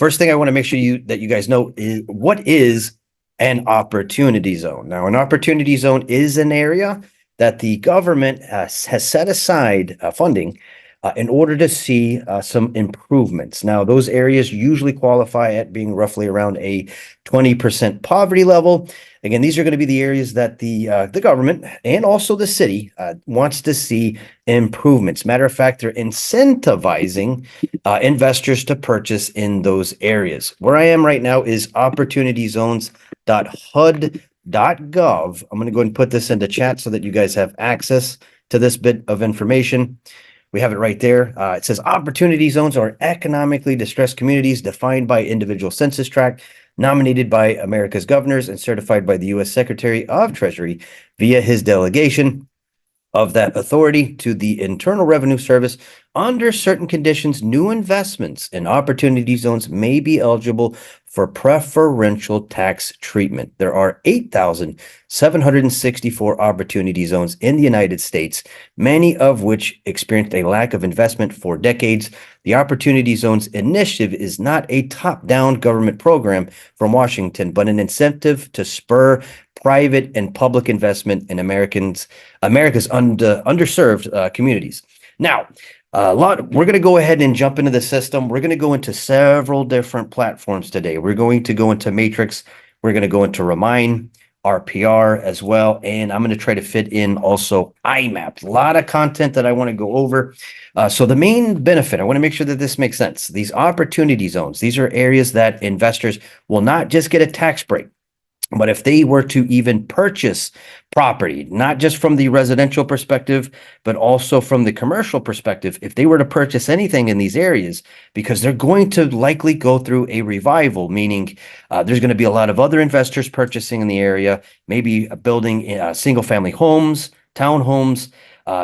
first thing I want to make sure that you guys know is what is an opportunity zone. Now, an opportunity zone is an area that the government has set aside funding in order to see some improvements. Now, those areas usually qualify at being roughly around a 20% poverty level. Again, these are going to be the areas that the government and also the city wants to see improvements. Matter of fact, they're incentivizing investors to purchase in those areas. Where I am right now is opportunityzones.hud.gov. I'm going to go ahead and put this into chat so that you guys have access to this bit of information. We have it right there. It says opportunity zones are economically distressed communities defined by individual census tract, nominated by America's governors and certified by the U.S. Secretary of Treasury via his delegation of that authority to the Internal Revenue Service. Under certain conditions, new investments in opportunity zones may be eligible for preferential tax treatment. There are 8,764 opportunity zones in the United States, many of which experienced a lack of investment for decades. The Opportunity Zones Initiative is not a top-down government program from Washington, but an incentive to spur private and public investment in America's underserved communities. Now, we're going to go ahead and jump into the system. We're going to go into several different platforms today. We're going to go into Matrix. We're going to go into Remind, RPR as well. And I'm going to try to fit in also IMAP. A lot of content that I want to go over. So the main benefit, I want to make sure that this makes sense. These opportunity zones, these are areas that investors will not just get a tax break, but if they were to even purchase property, not just from the residential perspective, but also from the commercial perspective, if they were to purchase anything in these areas, because they're going to likely go through a revival, meaning there's going to be a lot of other investors purchasing in the area, maybe building single family homes, townhomes,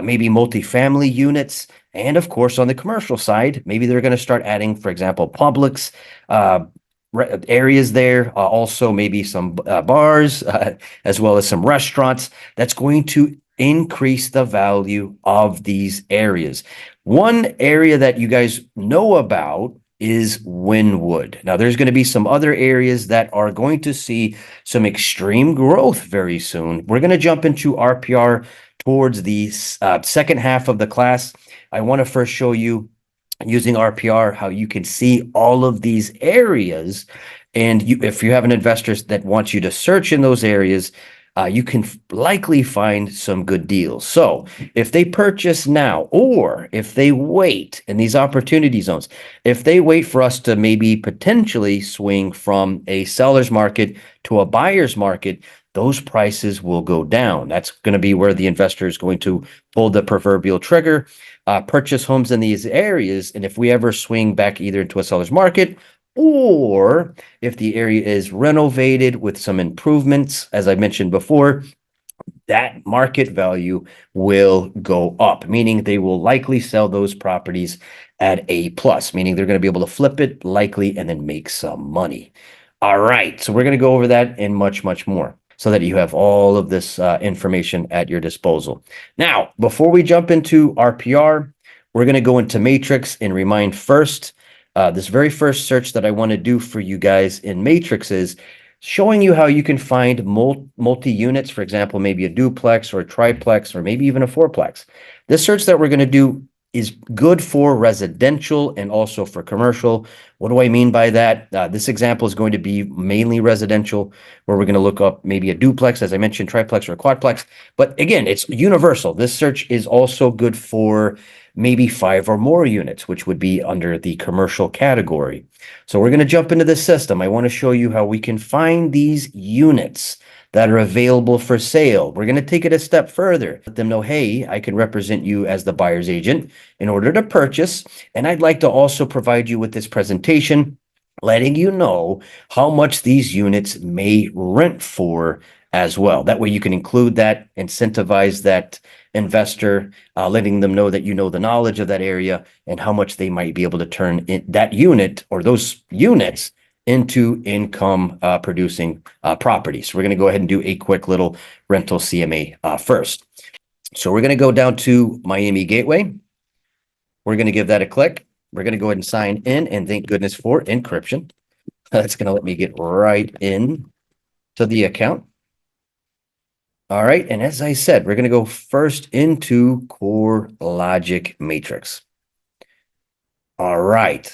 maybe multifamily units. And of course, on the commercial side, maybe they're going to start adding, for example, Publix, areas there, also maybe some bars, as well as some restaurants. That's going to increase the value of these areas. One area that you guys know about is Wynwood. Now, there's going to be some other areas that are going to see some extreme growth very soon. We're going to jump into RPR towards the second half of the class. I want to first show you, using RPR, how you can see all of these areas. And if you have an investor that wants you to search in those areas, you can likely find some good deals. So if they purchase now, or if they wait in these opportunity zones, if they wait for us to maybe potentially swing from a seller's market to a buyer's market, those prices will go down. That's going to be where the investor is going to pull the proverbial trigger, purchase homes in these areas. And if we ever swing back either into a seller's market, or if the area is renovated with some improvements, as I mentioned before, that market value will go up, meaning they will likely sell those properties at a plus, meaning they're going to be able to flip it likely and then make some money. All right, so we're going to go over that and much, much more, so that you have all of this information at your disposal. Now, before we jump into RPR, we're going to go into Matrix and Remind first. This very first search that I want to do for you guys in Matrix is showing you how you can find multi-units, for example, maybe a duplex or a triplex or maybe even a fourplex. This search that we're going to do is good for residential and also for commercial. What do I mean by that? This example is going to be mainly residential, where we're going to look up maybe a duplex, as I mentioned, triplex or a quadplex. But again, it's universal. This search is also good for maybe 5 or more units, which would be under the commercial category. So we're going to jump into the system. I want to show you how we can find these units that are available for sale. We're going to take it a step further. Let them know, hey, I can represent you as the buyer's agent in order to purchase. And I'd like to also provide you with this presentation, letting you know how much these units may rent for as well. That way you can include that, incentivize that investor, letting them know that you know the knowledge of that area and how much they might be able to turn in that unit or those units into income producing properties. So we're going to go ahead and do a quick little rental CMA first. So we're going to go down to Miami Gateway. We're going to give that a click. We're going to go ahead and sign in, and thank goodness for encryption. That's going to let me get right in to the account. All right. And as I said, we're going to go first into CoreLogic Matrix. All right.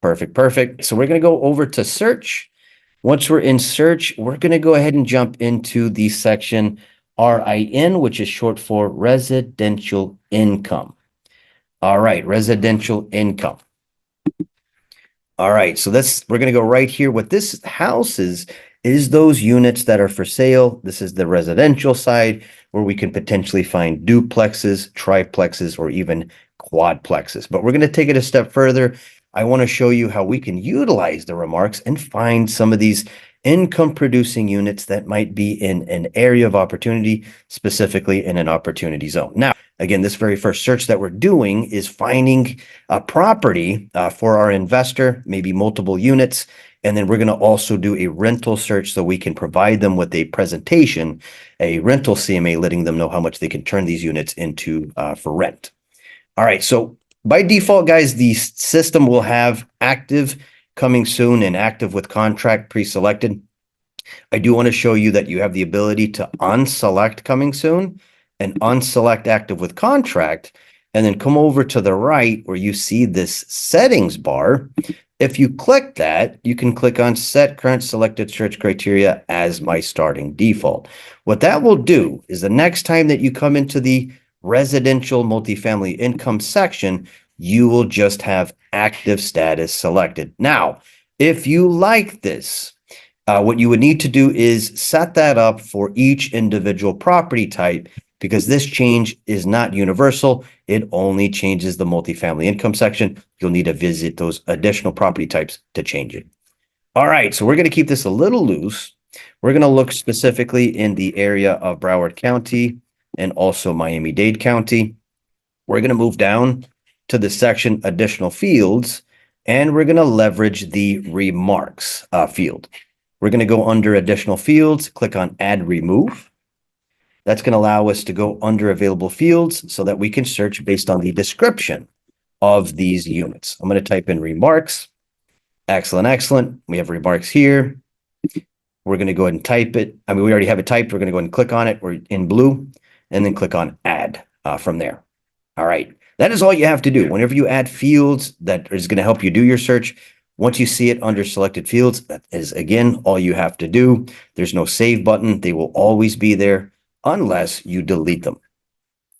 Perfect. Perfect. So we're going to go over to search. Once we're in search, we're going to go ahead and jump into the section RIN, which is short for residential income. All right. Residential income. All right, so we're going to go right here. What this house is those units that are for sale. This is the residential side where we can potentially find duplexes, triplexes, or even quadplexes. But we're going to take it a step further. I want to show you how we can utilize the remarks and find some of these income producing units that might be in an area of opportunity, specifically in an opportunity zone. Now, again, this very first search that we're doing is finding a property for our investor, maybe multiple units. And then we're going to also do a rental search so we can provide them with a presentation, a rental CMA, letting them know how much they can turn these units into for rent. All right. So by default, guys, the system will have active coming soon and active with contract pre-selected. I do want to show you that you have the ability to unselect coming soon and unselect active with contract, and then come over to the right where you see this settings bar. If you click that, you can click on set current selected search criteria as my starting default. What that will do is the next time that you come into the residential multifamily income section, you will just have active status selected. Now, if you like this, what you would need to do is set that up for each individual property type, because this change is not universal. It only changes the multifamily income section. You'll need to visit those additional property types to change it. All right, so we're going to keep this a little loose. We're going to look specifically in the area of Broward County and also Miami-Dade County. We're going to move down to the section additional fields, and we're going to leverage the remarks field. We're going to go under additional fields, click on add remove. That's going to allow us to go under available fields so that we can search based on the description of these units. I'm going to type in remarks. Excellent, excellent. We have remarks here. We're going to go ahead and type it. I mean, we already have it typed. We're going to go ahead and click on it. We're in blue, and then click on add from there. All right. That is all you have to do. Whenever you add fields, that is going to help you do your search. Once you see it under selected fields, that is, again, all you have to do. There's no save button. They will always be there unless you delete them.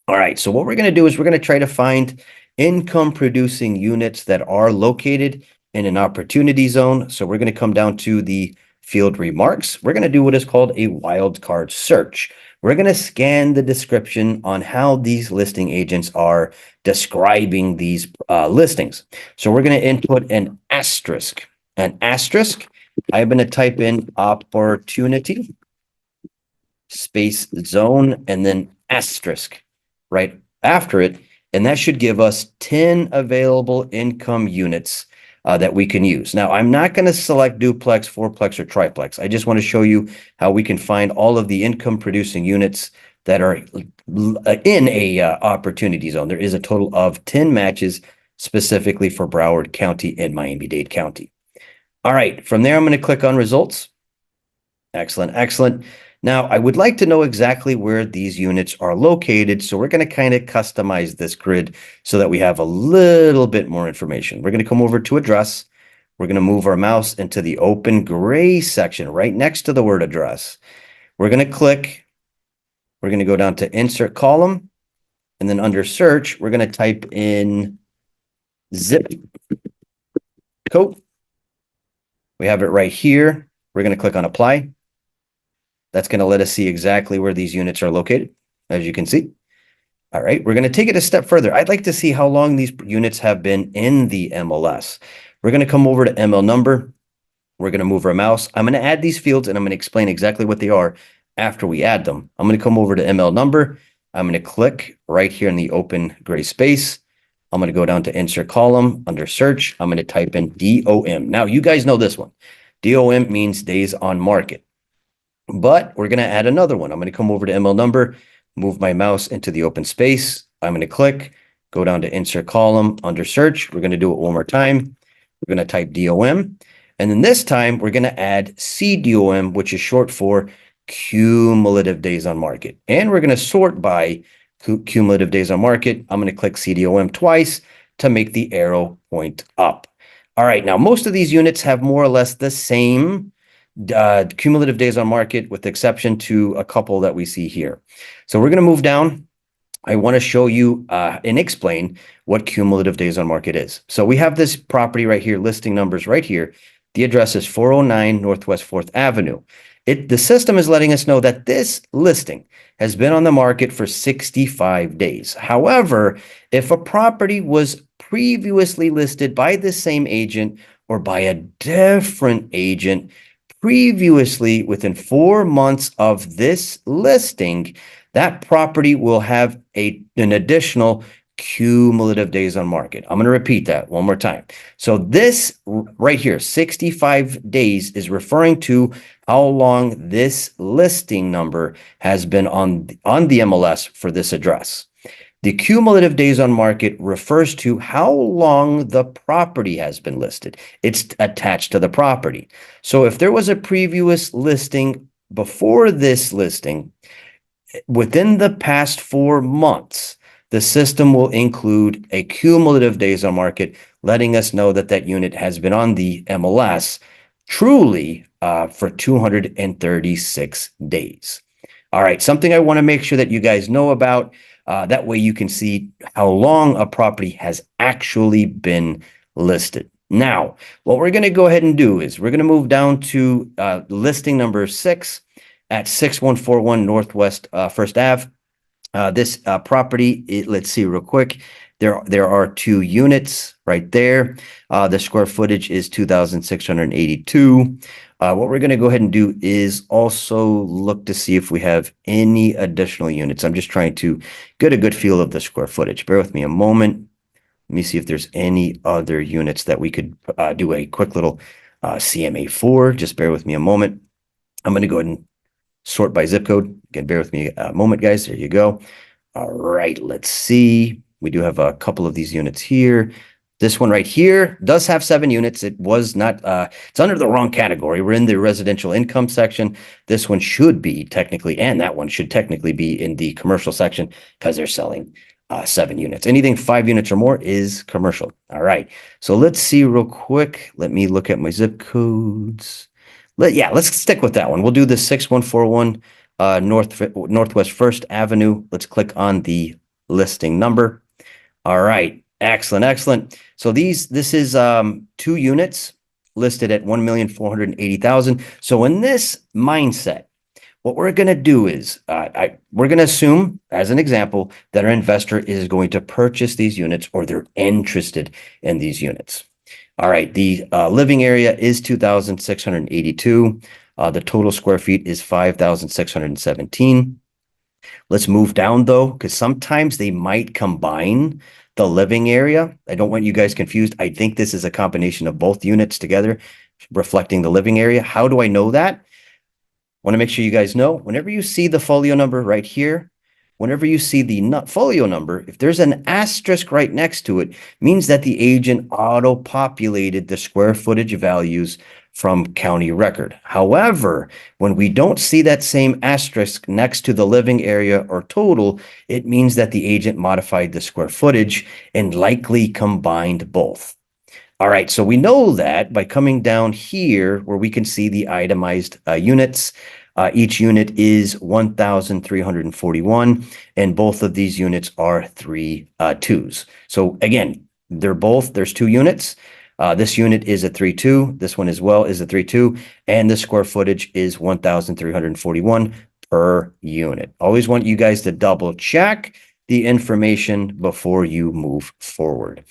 All right. So what we're going to do is we're going to try to find income producing units that are located in an opportunity zone. So we're going to come down to the field remarks. We're going to do what is called a wildcard search. We're going to scan the description on how these listing agents are describing these listings. So we're going to input an asterisk. I'm going to type in opportunity, space zone, and then asterisk right after it. And that should give us 10 available income units that we can use. Now, I'm not going to select duplex, fourplex, or triplex. I just want to show you how we can find all of the income producing units that are in a opportunity zone. There is a total of 10 matches specifically for Broward County and Miami-Dade County. All right, from there, I'm going to click on results. Excellent, excellent. Now, I would like to know exactly where these units are located, so we're going to kind of customize this grid so that we have a little bit more information. We're going to come over to address. We're going to move our mouse into the open gray section right next to the word address. We're going to click. We're going to go down to insert column, and then under search, we're going to type in zip code. We have it right here. We're going to click on apply. That's going to let us see exactly where these units are located, as you can see. All right, we're going to take it a step further. I'd like to see how long these units have been in the MLS. We're going to come over to ML number. We're going to move our mouse. I'm going to add these fields, and I'm going to explain exactly what they are after we add them. I'm going to come over to ML number. I'm going to click right here in the open gray space. I'm going to go down to insert column under search. I'm going to type in DOM. Now, you guys know this one. DOM means days on market. But we're going to add another one. I'm going to come over to ML number, move my mouse into the open space. I'm going to click. go down to insert column under search. We're going to do it one more time. We're going to type DOM. And then this time we're going to add CDOM, which is short for cumulative days on market. And we're going to sort by cumulative days on market. I'm going to click CDOM twice to make the arrow point up. All right, now most of these units have more or less the same cumulative days on market, with exception to a couple that we see here. So we're going to move down. I want to show you and explain what cumulative days on market is. So we have this property right here, listing numbers right here. The address is 409 Northwest 4th Avenue. The system is letting us know that this listing has been on the market for 65 days. However, if a property was previously listed by the same agent or by a different agent previously within 4 months of this listing, that property will have an additional cumulative days on market. I'm going to repeat that one more time. So this right here, 65 days, is referring to how long this listing number has been on the MLS for this address. The cumulative days on market refers to how long the property has been listed. It's attached to the property. So if there was a previous listing before this listing, within the past 4 months, the system will include a cumulative days on market, letting us know that that unit has been on the MLS truly for 236 days. All right, something I want to make sure that you guys know about. That way you can see how long a property has actually been listed. Now, what we're going to go ahead and do is we're going to move down to listing number 6 at 6141 Northwest 1st Ave. This property, let's see real quick. There are 2 units right there. The square footage is 2,682. What we're going to go ahead and do is also look to see if we have any additional units. I'm just trying to get a good feel of the square footage. Bear with me a moment. Let me see if there's any other units that we could do a quick little CMA for. Just bear with me a moment. I'm going to go ahead and sort by zip code. Again, bear with me a moment, guys. There you go. All right, let's see. We do have a couple of these units here. This one right here does have 7 units. It was not, it's under the wrong category. We're in the residential income section. This one should be technically, and that one should technically be in the commercial section because they're selling 7 units. Anything 5 units or more is commercial. All right. So let's see real quick. Let me look at my zip codes. Let's stick with that one. We'll do the 6141 Northwest 1st Avenue. Let's click on the listing number. All right. Excellent. So this is 2 units listed at 1,480,000. So in this mindset, what we're going to do is we're going to assume, as an example, that our investor is going to purchase these units or they're interested in these units. All right. The living area is 2,682. The total square feet is 5,617. Let's move down though, because sometimes they might combine the living area. I don't want you guys confused. I think this is a combination of both units together, reflecting the living area. How do I know that? Want to make sure you guys know, whenever you see the folio number right here, whenever you see the folio number, if there's an asterisk right next to it, means that the agent auto-populated the square footage values from county record. However, when we don't see that same asterisk next to the living area or total, it means that the agent modified the square footage and likely combined both. All right, so we know that by coming down here where we can see the itemized units. Each unit is 1,341, and both of these units are 3 2s. So again, there's 2 units. This unit is a 3-2. This one as well is a 3-2, and the square footage is 1,341 per unit. Always want you guys to double check the information before you move forward.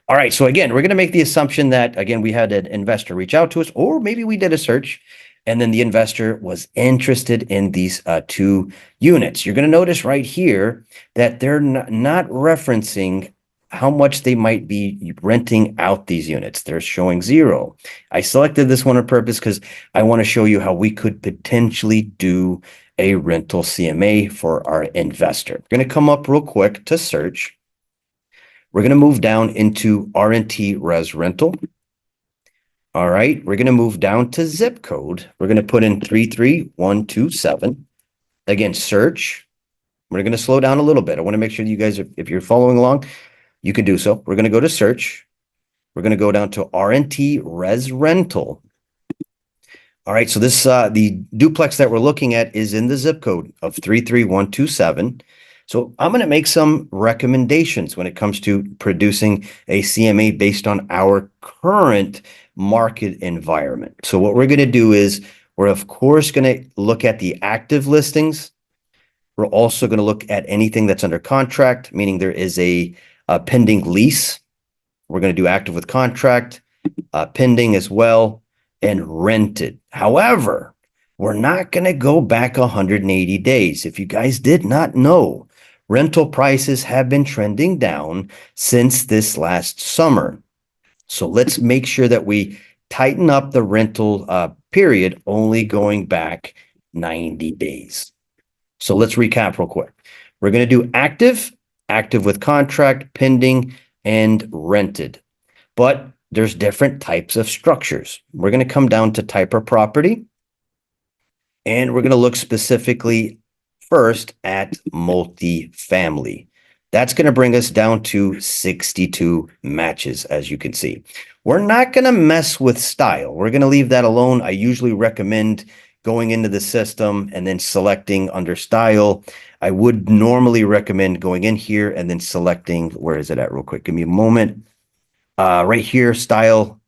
All right, so again, we're going to make the assumption that, again, we had an investor reach out to us, or maybe we did a search, and then the investor was interested in these 2 units. You're going to notice right here that they're not referencing how much they might be renting out these units. They're showing 0. I selected this one on purpose because I want to show you how we could potentially do a rental CMA for our investor. We're going to come up real quick to search. We're going to move down into RNT Res Rental. All right, we're going to move down to zip code. We're going to put in 33127. Again, search. We're going to slow down a little bit. I want to make sure that you guys, if you're following along, you can do so. We're going to go to search. We're going to go down to RNT Res Rental. All right, so this the duplex that we're looking at is in the zip code of 33127. So I'm going to make some recommendations when it comes to producing a CMA based on our current market environment. So what we're going to do is we're of course going to look at the active listings. We're also going to look at anything that's under contract, meaning there is a pending lease. We're going to do active with contract, pending as well, and rented. However, we're not going to go back 180 days. If you guys did not know, rental prices have been trending down since this last summer. So let's make sure that we tighten up the rental period, only going back 90 days. So let's recap real quick. We're going to do active, active with contract, pending, and rented. But there's different types of structures. We're going to come down to type of property, and we're going to look specifically first at multifamily. That's going to bring us down to 62 matches, as you can see. We're not going to mess with style. We're going to leave that alone. I usually recommend going into the system and then selecting under style. I would normally recommend going in here and then selecting, where is it at real quick? Give me a moment. Right here, style.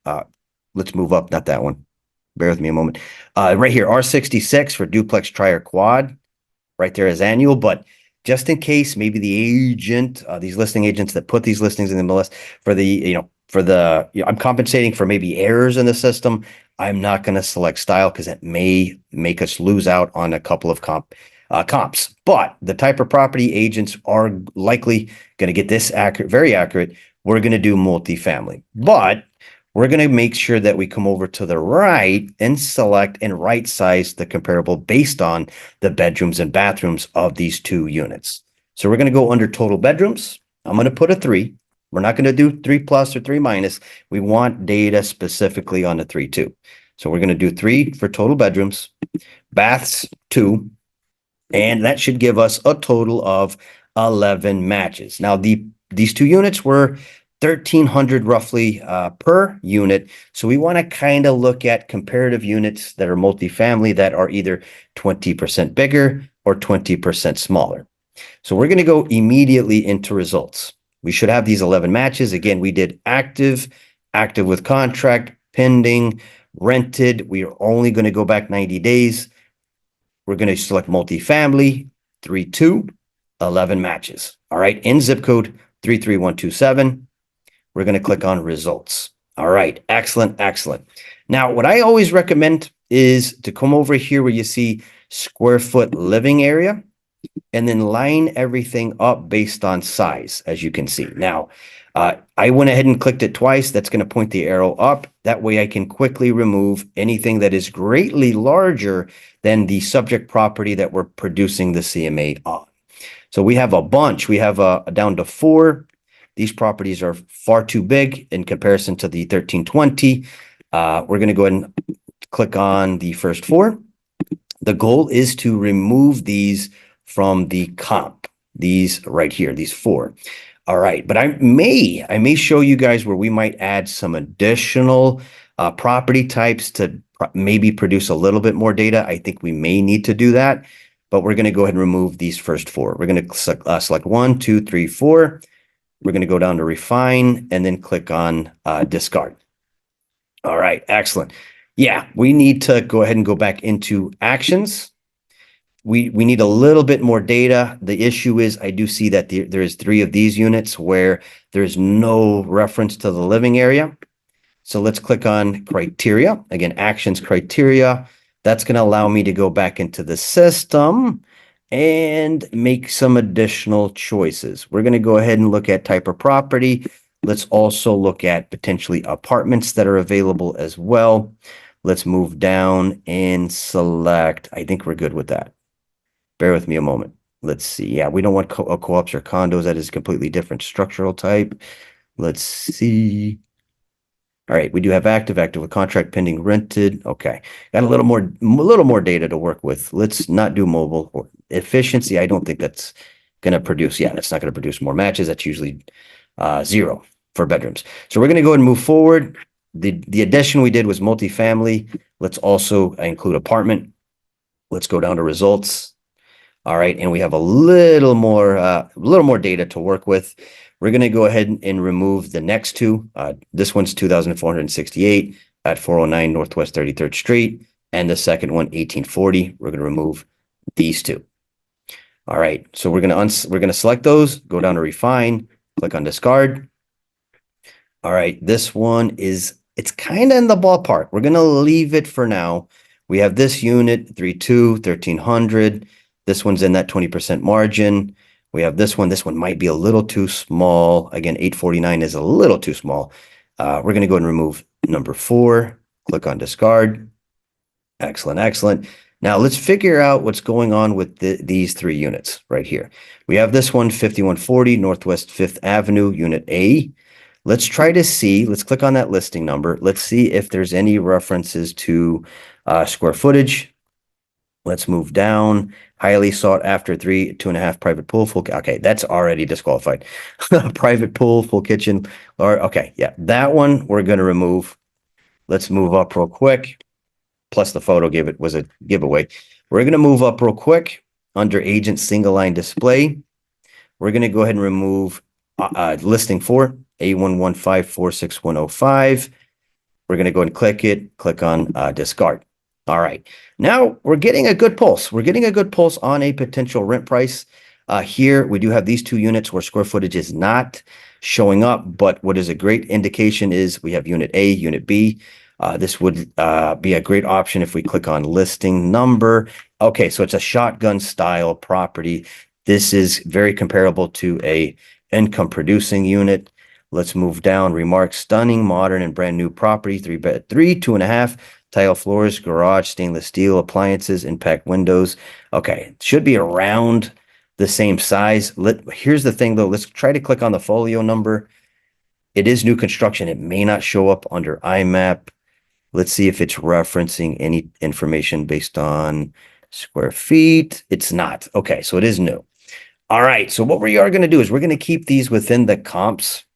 Let's move up, not that one. Bear with me a moment. Right here, R66 for duplex, tri, or quad. Right there is annual, but just in case, maybe the agent, these listing agents that put these listings in the MLS for the, I'm compensating for maybe errors in the system. I'm not going to select style because it may make us lose out on a couple of comps. But the type of property agents are likely going to get this accurate, very accurate. We're going to do multifamily, but we're going to make sure that we come over to the right and select and right size the comparable based on the bedrooms and bathrooms of these two units. So we're going to go under total bedrooms. I'm going to put a 3. We're not going to do 3 plus or 3 minus. We want data specifically on the 3 2. So we're going to do 3 for total bedrooms, baths 2, and that should give us a total of 11 matches. Now these two units were 1,300 roughly per unit. So we want to kind of look at comparative units that are multifamily that are either 20% bigger or 20% smaller. So we're going to go immediately into results. We should have these 11 matches. Again, we did active, active with contract, pending, rented. We are only going to go back 90 days. We're going to select multifamily, 3-2, 11 matches. All right, in zip code 33127. We're going to click on results. All right, excellent, excellent. Now, what I always recommend is to come over here where you see square foot living area and then line everything up based on size, as you can see. Now, I went ahead and clicked it twice. That's going to point the arrow up. That way I can quickly remove anything that is greatly larger than the subject property that we're producing the CMA on. So we have a bunch. We have down to 4. These properties are far too big in comparison to the 1320. We're going to go ahead and click on the first 4. The goal is to remove these from the comp. These right here, these 4. All right, but I may show you guys where we might add some additional property types to maybe produce a little bit more data. I think we may need to do that, but we're going to go ahead and remove these first 4. We're going to select 1, 2, 3, 4. We're going to go down to refine and then click on discard. All right, excellent. Yeah, we need to go ahead and go back into actions. We need a little bit more data. The issue is I do see that there is 3 of these units where there's no reference to the living area. So let's click on criteria. Again, actions criteria. That's going to allow me to go back into the system and make some additional choices. We're going to go ahead and look at type of property. Let's also look at potentially apartments that are available as well. Let's move down and select. I think we're good with that. Bear with me a moment. Let's see. Yeah, we don't want co-ops or condos. That is a completely different structural type. Let's see. All right, we do have active with contract pending rented. Okay, got a little more data to work with. Let's not do mobile or efficiency. I don't think that's going to produce. Yeah, that's not going to produce more matches. That's usually zero for bedrooms. So we're going to go ahead and move forward. The addition we did was multifamily. Let's also include apartment. Let's go down to results. All right, and we have a little more data to work with. We're going to go ahead and remove the next two. This one's 2,468 at 409 Northwest 33rd Street, and the second one, 1840. We're going to remove these two. All right, so we're going to select those, go down to refine, click on discard. All right, this one it's kind of in the ballpark. We're going to leave it for now. We have this unit, 32, 1,300. This one's in that 20% margin. We have this one. This one might be a little too small. Again, 849 is a little too small. We're going to go ahead and remove number 4. Click on discard. Excellent, excellent. Now let's figure out what's going on with these 3 units right here. We have this one, 5140 Northwest 5th Avenue, Unit A. Let's try to see, let's click on that listing number. Let's see if there's any references to square footage. Let's move down. Highly sought after 2.5 private pool, full. Okay, that's already disqualified. Private pool, full kitchen. Or okay, yeah, that one we're going to remove. Let's move up real quick. Plus the photo was a giveaway. We're going to move up real quick under agent single line display. We're going to go ahead and remove listing 4, A115461005. We're going to go and click it, click on discard. All right. Now we're getting a good pulse. We're getting a good pulse on a potential rent price. Here we do have these 2 units where square footage is not showing up, but what is a great indication is we have unit A, unit B. This would be a great option if we click on listing number. Okay, so it's a shotgun style property. This is very comparable to a income producing unit. Let's move down. Remarks: stunning, modern, and brand new property. 3-bed, 2.5 tile floors, garage, stainless steel, appliances, impact windows. Okay, should be around the same size. Here's the thing though. Let's try to click on the folio number. It is new construction. It may not show up under IMAP. Let's see if it's referencing any information based on square feet. It's not. Okay, so it is new. All right, so what we are going to do is we're going to keep these within the comps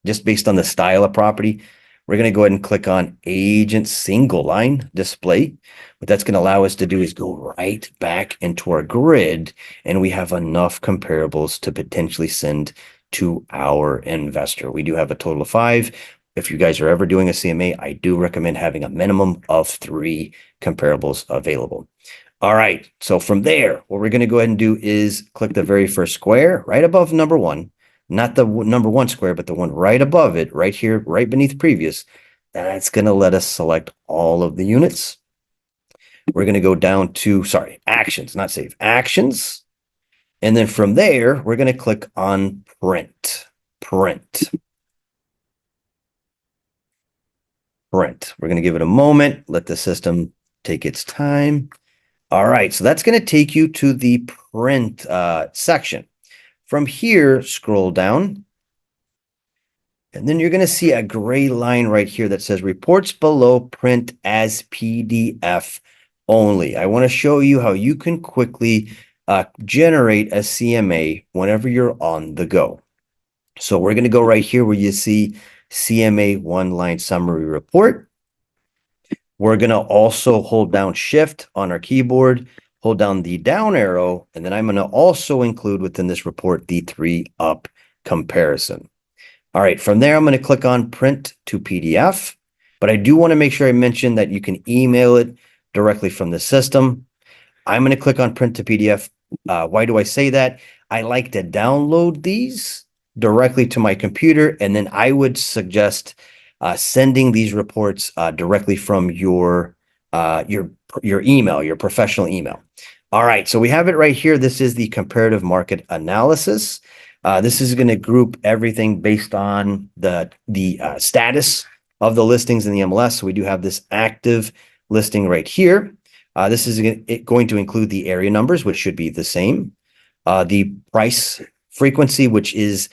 just based on the style of property. We're going to go ahead and click on agent single line display. What that's going to allow us to do is go right back into our grid, and we have enough comparables to potentially send to our investor. We do have a total of 5. If you guys are ever doing a CMA, I do recommend having a minimum of 3 comparables available. All right, so from there, what we're going to go ahead and do is click the very first square right above number 1. Not the number 1 square, but the one right above it, right here, right beneath previous. That's going to let us select all of the units. We're going to go down to, actions, not save, actions. And then from there, we're going to click on print. We're going to give it a moment, let the system take its time. All right, so that's going to take you to the print section. From here, scroll down, and then you're going to see a gray line right here that says reports below print as PDF only. I want to show you how you can quickly generate a CMA whenever you're on the go. So we're going to go right here where you see CMA 1-line summary report. We're going to also hold down Shift on our keyboard, hold down the down arrow, and then I'm going to also include within this report the 3-up comparison. All right, from there, I'm going to click on print to PDF, but I do want to make sure I mention that you can email it directly from the system. I'm going to click on print to PDF. Why do I say that? I like to download these directly to my computer, and then I would suggest sending these reports directly from your email, your professional email. All right, so we have it right here. This is the comparative market analysis. This is going to group everything based on the status of the listings in the MLS. So we do have this active listing right here. This is going to include the area numbers, which should be the same. The price frequency, which is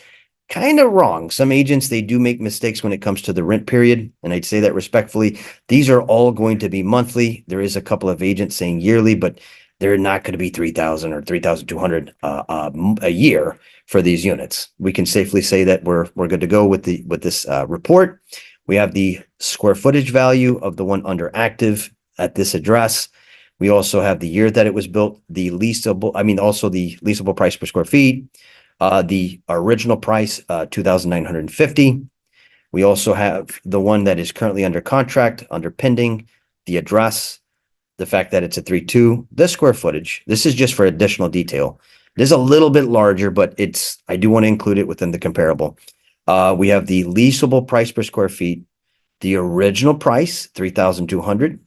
kind of wrong. Some agents, they do make mistakes when it comes to the rent period. And I'd say that respectfully, these are all going to be monthly. There is a couple of agents saying yearly, but they're not going to be 3,000 or 3,200 a year for these units. We can safely say that we're good to go with this report. We have the square footage value of the one under active at this address. We also have the year that it was built, the leasable, also the leasable price per square feet, the original price, 2,950. We also have the one that is currently under contract, under pending, the address, the fact that it's a 3.2, the square footage. This is just for additional detail. It is a little bit larger, but I do want to include it within the comparable. We have the leasable price per square feet, the original price, 3,200.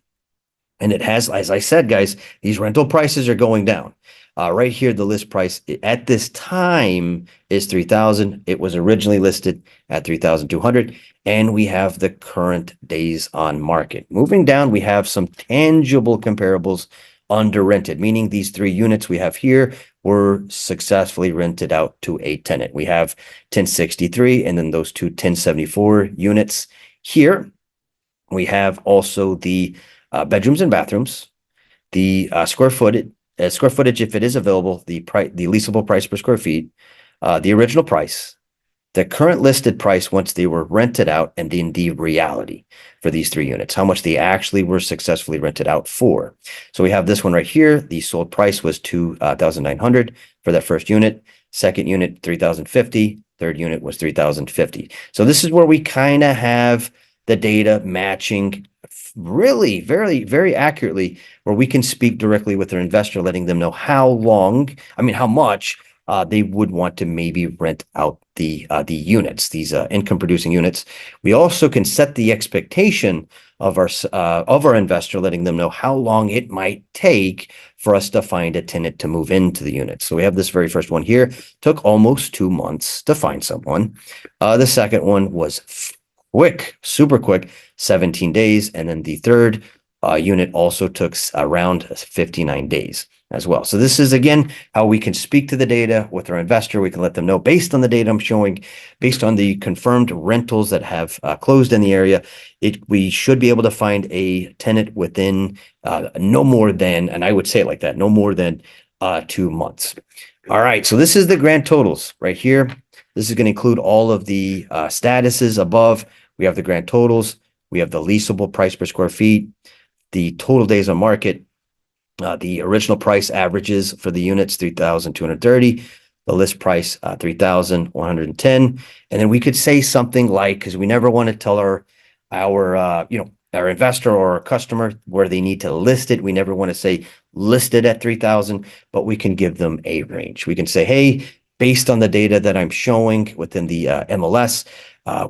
And it has, as I said, guys, these rental prices are going down. Right here, the list price at this time is 3,000. It was originally listed at 3,200, and we have the current days on market. Moving down, we have some tangible comparables under rented, meaning these 3 units we have here were successfully rented out to a tenant. We have 1063, and then those 2 1074 units here. We have also the bedrooms and bathrooms, the square footage, if it is available, the leasable price per square feet, the original price, the current listed price once they were rented out, and then the reality for these 3 units, how much they actually were successfully rented out for. So we have this one right here. The sold price was 2,900 for that first unit. Second unit, 3,050. Third unit was 3,050. So this is where we kind of have the data matching really very, very accurately, where we can speak directly with their investor, letting them know how much they would want to maybe rent out the units, these income producing units. We also can set the expectation of our investor, letting them know how long it might take for us to find a tenant to move into the unit. So we have this very first one here, took almost 2 months to find someone. The second one was quick, super quick, 17 days. And then the third unit also took around 59 days as well. So this is, again, how we can speak to the data with our investor. We can let them know, based on the data I'm showing, based on the confirmed rentals that have closed in the area, we should be able to find a tenant within no more than, and I would say it like that, no more than 2 months. All right, so this is the grand totals right here. This is going to include all of the statuses above. We have the grand totals. We have the leasable price per square feet, the total days on market, the original price averages for the units, 3,230, the list price, 3,110. And then we could say something like, because we never want to tell our investor or our customer where they need to list it. We never want to say listed at 3,000, but we can give them a range. We can say, hey, based on the data that I'm showing within the MLS,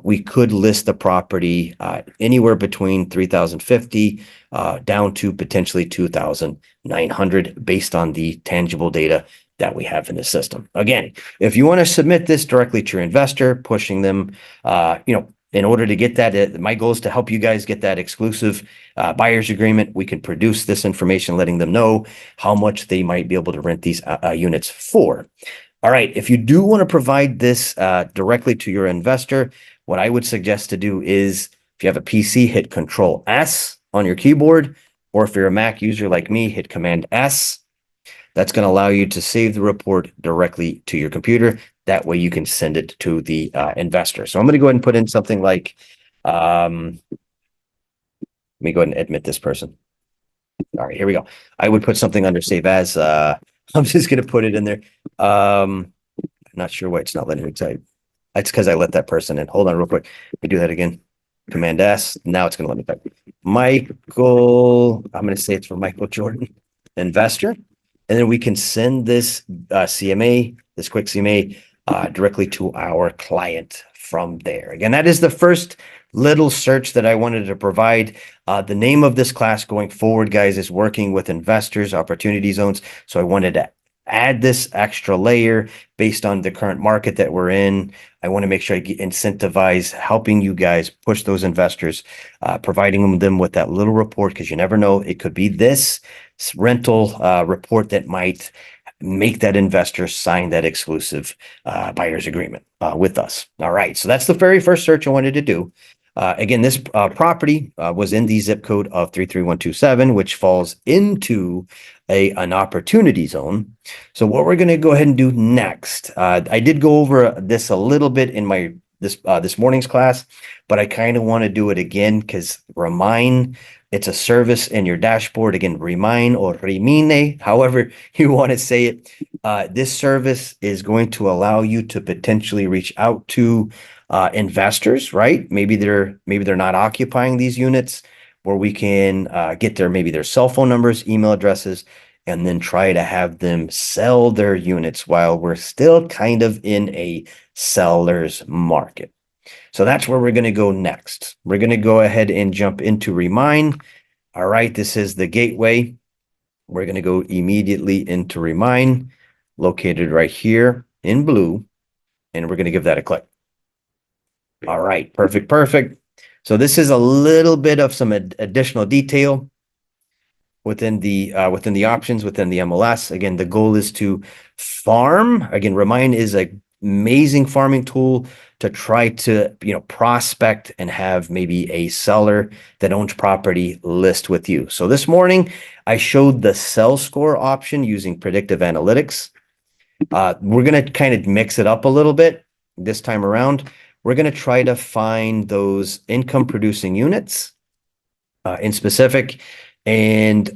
we could list the property anywhere between 3,050 down to potentially 2,900 based on the tangible data that we have in the system. Again, if you want to submit this directly to your investor, pushing them, in order to get that, my goal is to help you guys get that exclusive buyer's agreement. We can produce this information, letting them know how much they might be able to rent these units for. All right, if you do want to provide this directly to your investor, what I would suggest to do is, if you have a PC, hit Control S on your keyboard, or if you're a Mac user like me, hit Command S. That's going to allow you to save the report directly to your computer. That way you can send it to the investor. So I'm going to go ahead and put in something like, let me go ahead and admit this person. All right, here we go. I would put something under save as. I'm just going to put it in there. I'm not sure why it's not letting me type. It's because I let that person in. Hold on real quick. Let me do that again. Command S. Now it's going to let me type. Michael, I'm going to say it's for Michael Jordan, investor. And then we can send this CMA, this quick CMA, directly to our client from there. Again, that is the first little search that I wanted to provide. The name of this class going forward, guys, is working with investors, opportunity zones. So I wanted to add this extra layer based on the current market that we're in. I want to make sure I incentivize helping you guys push those investors, providing them with that little report, because you never know, it could be this rental report that might make that investor sign that exclusive buyer's agreement with us. All right, so that's the very first search I wanted to do. Again, this property was in the zip code of 33127, which falls into an opportunity zone. So what we're going to go ahead and do next, I did go over this a little bit in my this morning's class, but I kind of want to do it again because Remind, it's a service in your dashboard. Again, Remind or Rimine, however you want to say it. This service is going to allow you to potentially reach out to investors, right? Maybe they're not occupying these units, where we can get maybe their cell phone numbers, email addresses, and then try to have them sell their units while we're still kind of in a seller's market. So that's where we're going to go next. We're going to go ahead and jump into Remind. All right, this is the gateway. We're going to go immediately into Remind, located right here in blue, and we're going to give that a click. All right, perfect, perfect. So this is a little bit of some additional detail within the options within the MLS. Again, the goal is to farm. Again, Remind is an amazing farming tool to try to prospect and have maybe a seller that owns property list with you. So this morning I showed the sell score option using predictive analytics. We're going to kind of mix it up a little bit this time around. We're going to try to find those income producing units in specific, and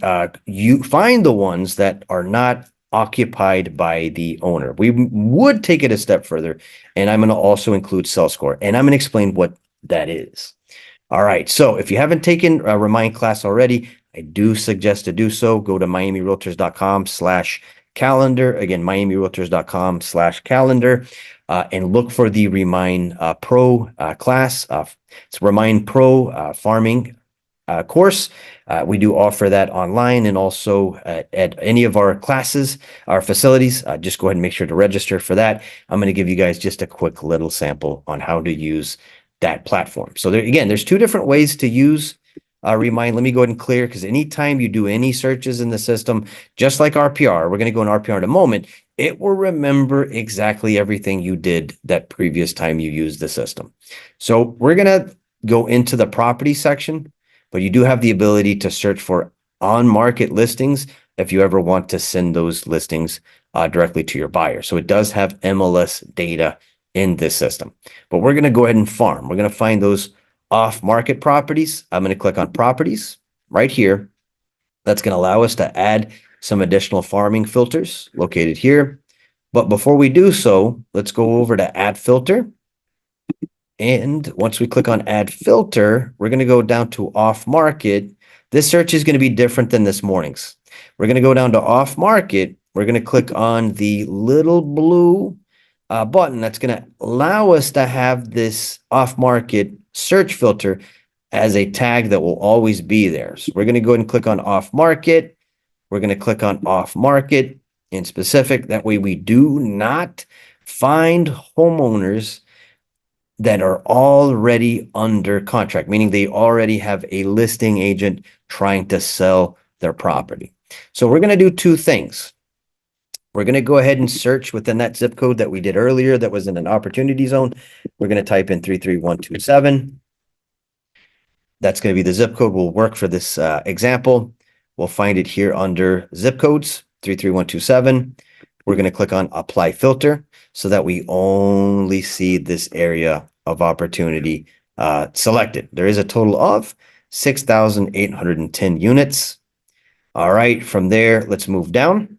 you find the ones that are not occupied by the owner. We would take it a step further, and I'm going to also include sell score, and I'm going to explain what that is. All right, so if you haven't taken a Remind class already, I do suggest to do so. Go to miamirealtors.com/calendar. Again, miamirealtors.com/calendar, and look for the Remind Pro class. It's Remind Pro Farming course. We do offer that online and also at any of our classes, our facilities. Just go ahead and make sure to register for that. I'm going to give you guys just a quick little sample on how to use that platform. So there, again, there's two different ways to use Remind. Let me go ahead and clear, because anytime you do any searches in the system, just like RPR, we're going to go in RPR in a moment, it will remember exactly everything you did that previous time you used the system. So we're going to go into the property section, but you do have the ability to search for on-market listings if you ever want to send those listings directly to your buyer. So it does have MLS data in this system, but we're going to go ahead and farm. We're going to find those off-market properties. I'm going to click on properties right here. That's going to allow us to add some additional farming filters located here. But before we do so, let's go over to add filter. And once we click on add filter, we're going to go down to off market. This search is going to be different than this morning's. We're going to go down to off market. We're going to click on the little blue button that's going to allow us to have this off market search filter as a tag that will always be there. So we're going to go ahead and click on off market. We're going to click on off market in specific. That way we do not find homeowners that are already under contract, meaning they already have a listing agent trying to sell their property. So we're going to do two things. We're going to go ahead and search within that zip code that we did earlier that was in an opportunity zone. We're going to type in 33127. That's going to be the zip code. Will work for this example. We'll find it here under zip codes, 33127. We're going to click on apply filter so that we only see this area of opportunity selected. There is a total of 6,810 units. All right, from there, let's move down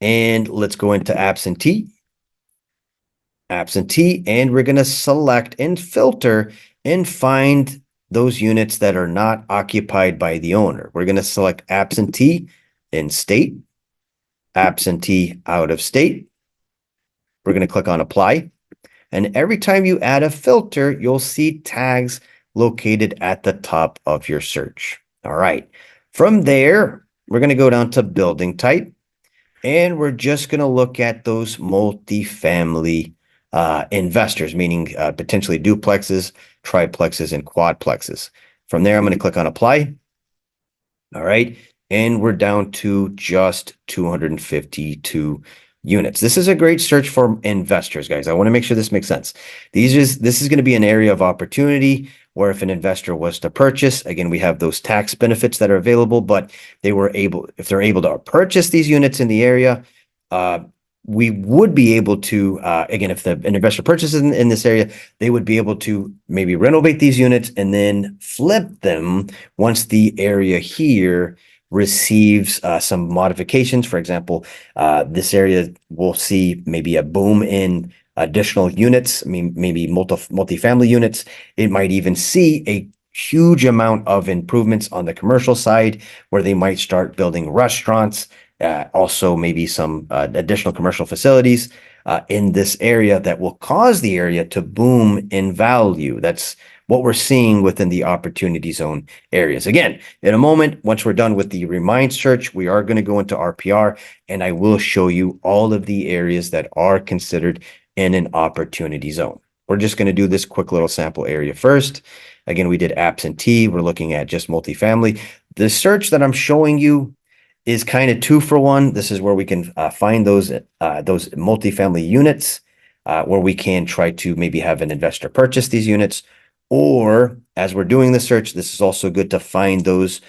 and let's go into absentee, and we're going to select and filter and find those units that are not occupied by the owner. We're going to select absentee in state, absentee out of state. We're going to click on apply. And every time you add a filter, you'll see tags located at the top of your search. All right. From there, we're going to go down to building type, and we're just going to look at those multifamily investors, meaning potentially duplexes, triplexes, and quadplexes. From there, I'm going to click on apply. All right. and we're down to just 252 units. This is a great search for investors, guys. I want to make sure this makes sense. This is going to be an area of opportunity where if an investor was to purchase, again, we have those tax benefits that are available, but if they're able to purchase these units in the area, uh, we would be able to, again, if an investor purchases in this area, they would be able to maybe renovate these units and then flip them once the area here receives some modifications. For example, this area will see maybe a boom in additional units. I mean, maybe multifamily units. It might even see a huge amount of improvements on the commercial side where they might start building restaurants, also maybe some additional commercial facilities in this area that will cause the area to boom in value. That's what we're seeing within the opportunity zone areas. Again, in a moment, once we're done with the Remind search, we are going to go into RPR, and I will show you all of the areas that are considered in an opportunity zone. We're just going to do this quick little sample area first. Again, we did absentee. We're looking at just multifamily. The search that I'm showing you is kind of 2-for-1. This is where we can find those multifamily units where we can try to maybe have an investor purchase these units. Or as we're doing the search, this is also good to find those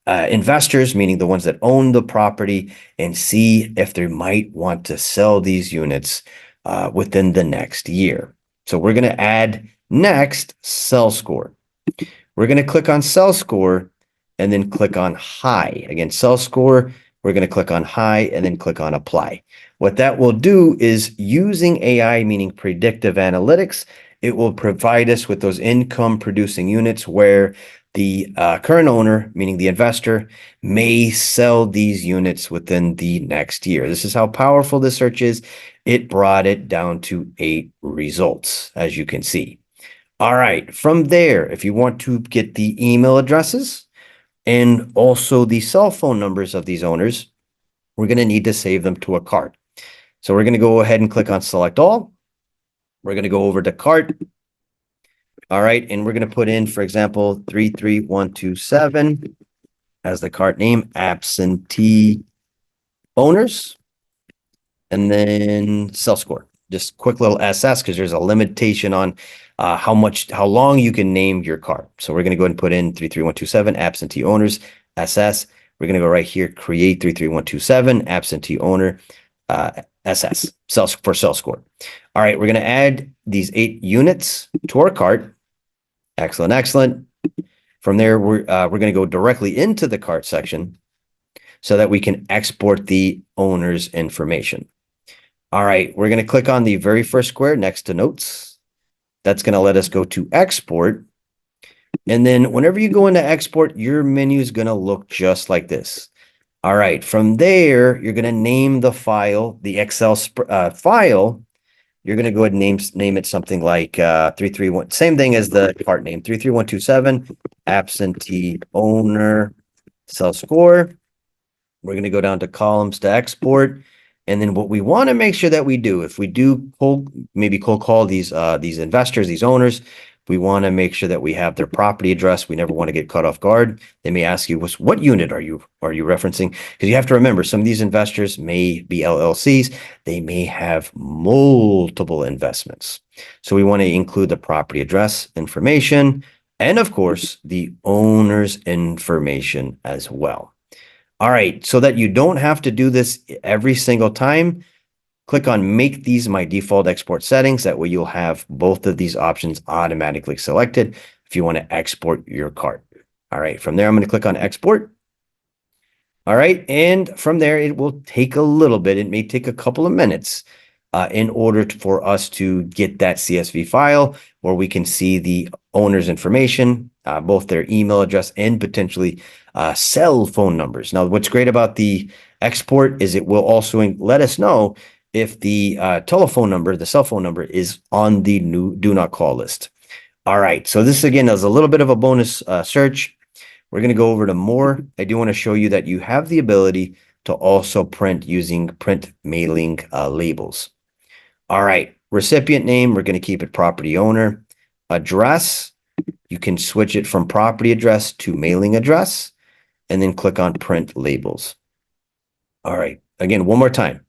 investors, meaning the ones that own the property, and see if they might want to sell these units within the next year. So we're going to add next sell score. We're going to click on sell score and then click on high. Again, sell score, we're going to click on high and then click on apply. What that will do is using AI, meaning predictive analytics, it will provide us with those income producing units where the current owner, meaning the investor, may sell these units within the next year. This is how powerful this search is. It brought it down to 8 results, as you can see. All right, from there, if you want to get the email addresses and also the cell phone numbers of these owners, we're going to need to save them to a cart. So we're going to go ahead and click on select all. We're going to go over to cart. All right, and we're going to put in, for example, 33127 as the cart name, absentee owners, and then sell score. Just quick little SS because there's a limitation on how long you can name your cart. So we're going to go ahead and put in 33127 absentee owners, SS. We're going to go right here, create 33127 absentee owner, SS, sell score. All right, we're going to add these 8 units to our cart. Excellent, excellent. From there, we're going to go directly into the cart section so that we can export the owner's information. All right, we're going to click on the very first square next to notes. That's going to let us go to export. And then whenever you go into export, your menu is going to look just like this. All right, from there, you're going to name the file, the Excel file. You're going to go ahead and name it something like 331, same thing as the cart name, 33127, absentee owner, sell score. We're going to go down to columns to export. And then what we want to make sure that we do, if we do cold call these investors, these owners, we want to make sure that we have their property address. We never want to get caught off guard. They may ask you, what unit are you referencing? Because you have to remember, some of these investors may be LLCs. They may have multiple investments. So we want to include the property address information and, of course, the owner's information as well. All right, so that you don't have to do this every single time, click on make these my default export settings. That way you'll have both of these options automatically selected if you want to export your cart. All right, from there, I'm going to click on export. All right, and from there, it will take a little bit. It may take a couple of minutes in order for us to get that CSV file where we can see the owner's information, both their email address and potentially cell phone numbers. Now, what's great about the export is it will also let us know if the telephone number, the cell phone number, is on the new do not call list. All right, so this again is a little bit of a bonus search. We're going to go over to more. I do want to show you that you have the ability to also print using print mailing labels. All right, recipient name, we're going to keep it property owner. Address, you can switch it from property address to mailing address. and then click on print labels. All right. Again, one more time.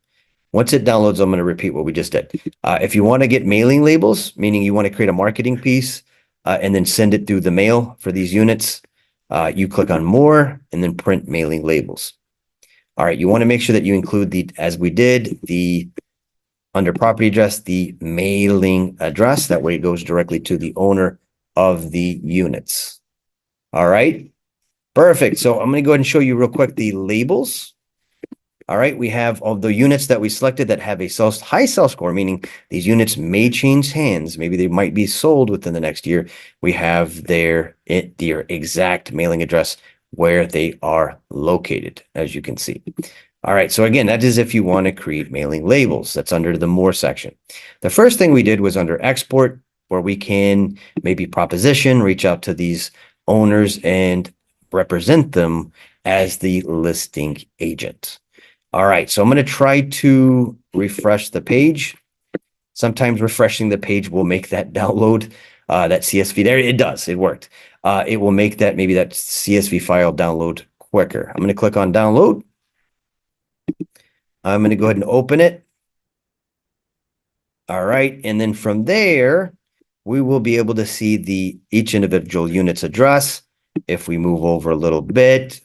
Once it downloads, I'm going to repeat what we just did. If you want to get mailing labels, meaning you want to create a marketing piece and then send it through the mail for these units, you click on more and then print mailing labels. All right. You want to make sure that you include as we did, under property address, the mailing address. That way it goes directly to the owner of the units. All right. Perfect. So I'm going to go ahead and show you real quick the labels. All right, we have all the units that we selected that have a high sell score, meaning these units may change hands. Maybe they might be sold within the next year. We have their exact mailing address where they are located, as you can see. All right, so again, that is if you want to create mailing labels. That's under the More section. The first thing we did was under Export, where we can maybe proposition, reach out to these owners and represent them as the listing agent. All right, so I'm going to try to refresh the page. Sometimes refreshing the page will make that download, that CSV. There it does. It worked. It will make that maybe that CSV file download quicker. I'm going to click on download. I'm going to go ahead and open it. All right, and then from there, we will be able to see each individual unit's address. If we move over a little bit,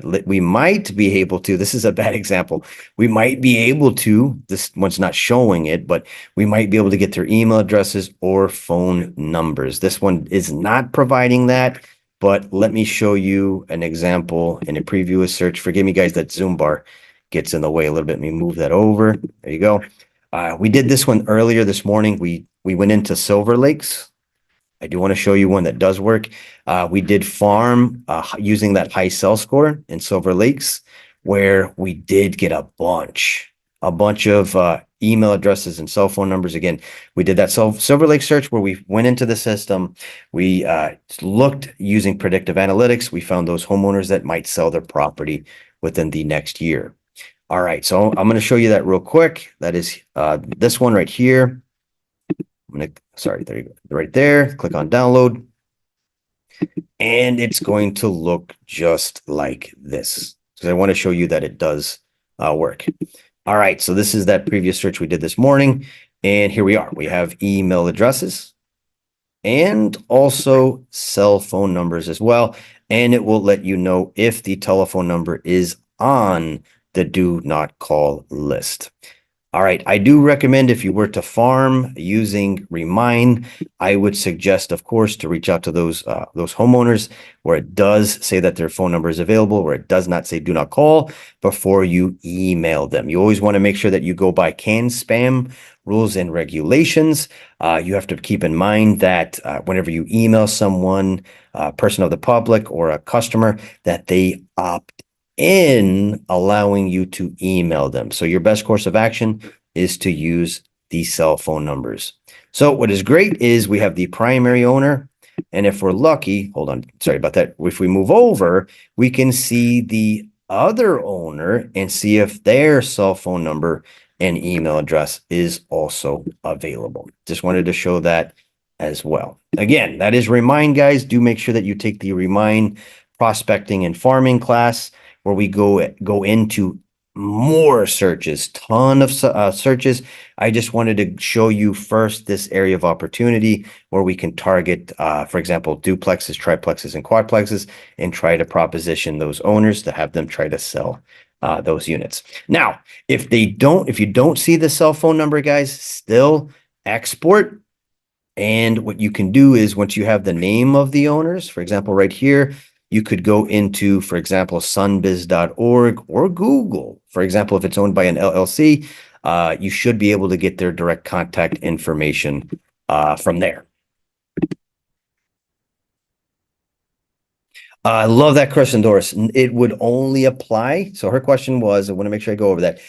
we might be able to, this is a bad example. We might be able to, this one's not showing it, but we might be able to get their email addresses or phone numbers. This one is not providing that, but let me show you an example in a preview of search. Forgive me guys, that Zoom bar gets in the way a little bit. Let me move that over. There you go. We did this one earlier this morning. We went into Silver Lakes. I do want to show you one that does work. We did farm using that high sell score in Silver Lakes, where we did get a bunch of email addresses and cell phone numbers. Again, we did that Silver Lake search where we went into the system. We looked using predictive analytics. We found those homeowners that might sell their property within the next year. All right, so I'm going to show you that real quick. That is this one right here. Sorry, there you go, right there. Click on download. And it's going to look just like this. So I want to show you that it does work. All right, so this is that previous search we did this morning. And here we are. We have email addresses and also cell phone numbers as well. And it will let you know if the telephone number is on the do not call list. All right, I do recommend if you were to farm using Remind, I would suggest, of course, to reach out to those homeowners where it does say that their phone number is available, where it does not say do not call before you email them. You always want to make sure that you go by CAN spam rules and regulations. You have to keep in mind that whenever you email someone, a person of the public or a customer, that they opt in allowing you to email them. So your best course of action is to use the cell phone numbers. So what is great is we have the primary owner. And if we're lucky, hold on, sorry about that. If we move over, we can see the other owner and see if their cell phone number and email address is also available. Just wanted to show that as well. Again, that is Remind, guys. Do make sure that you take the Remind prospecting and farming class, where we go into more searches, ton of searches. I just wanted to show you first this area of opportunity where we can target, for example, duplexes, triplexes, and quadplexes, and try to proposition those owners to have them try to sell those units. Now, if you don't see the cell phone number, guys, still export. And what you can do is once you have the name of the owners, for example, right here, you could go into, for example, sunbiz.org or Google. For example, if it's owned by an LLC, you should be able to get their direct contact information from there. I love that question, Doris. It would only apply. So her question was, I want to make sure I go over that.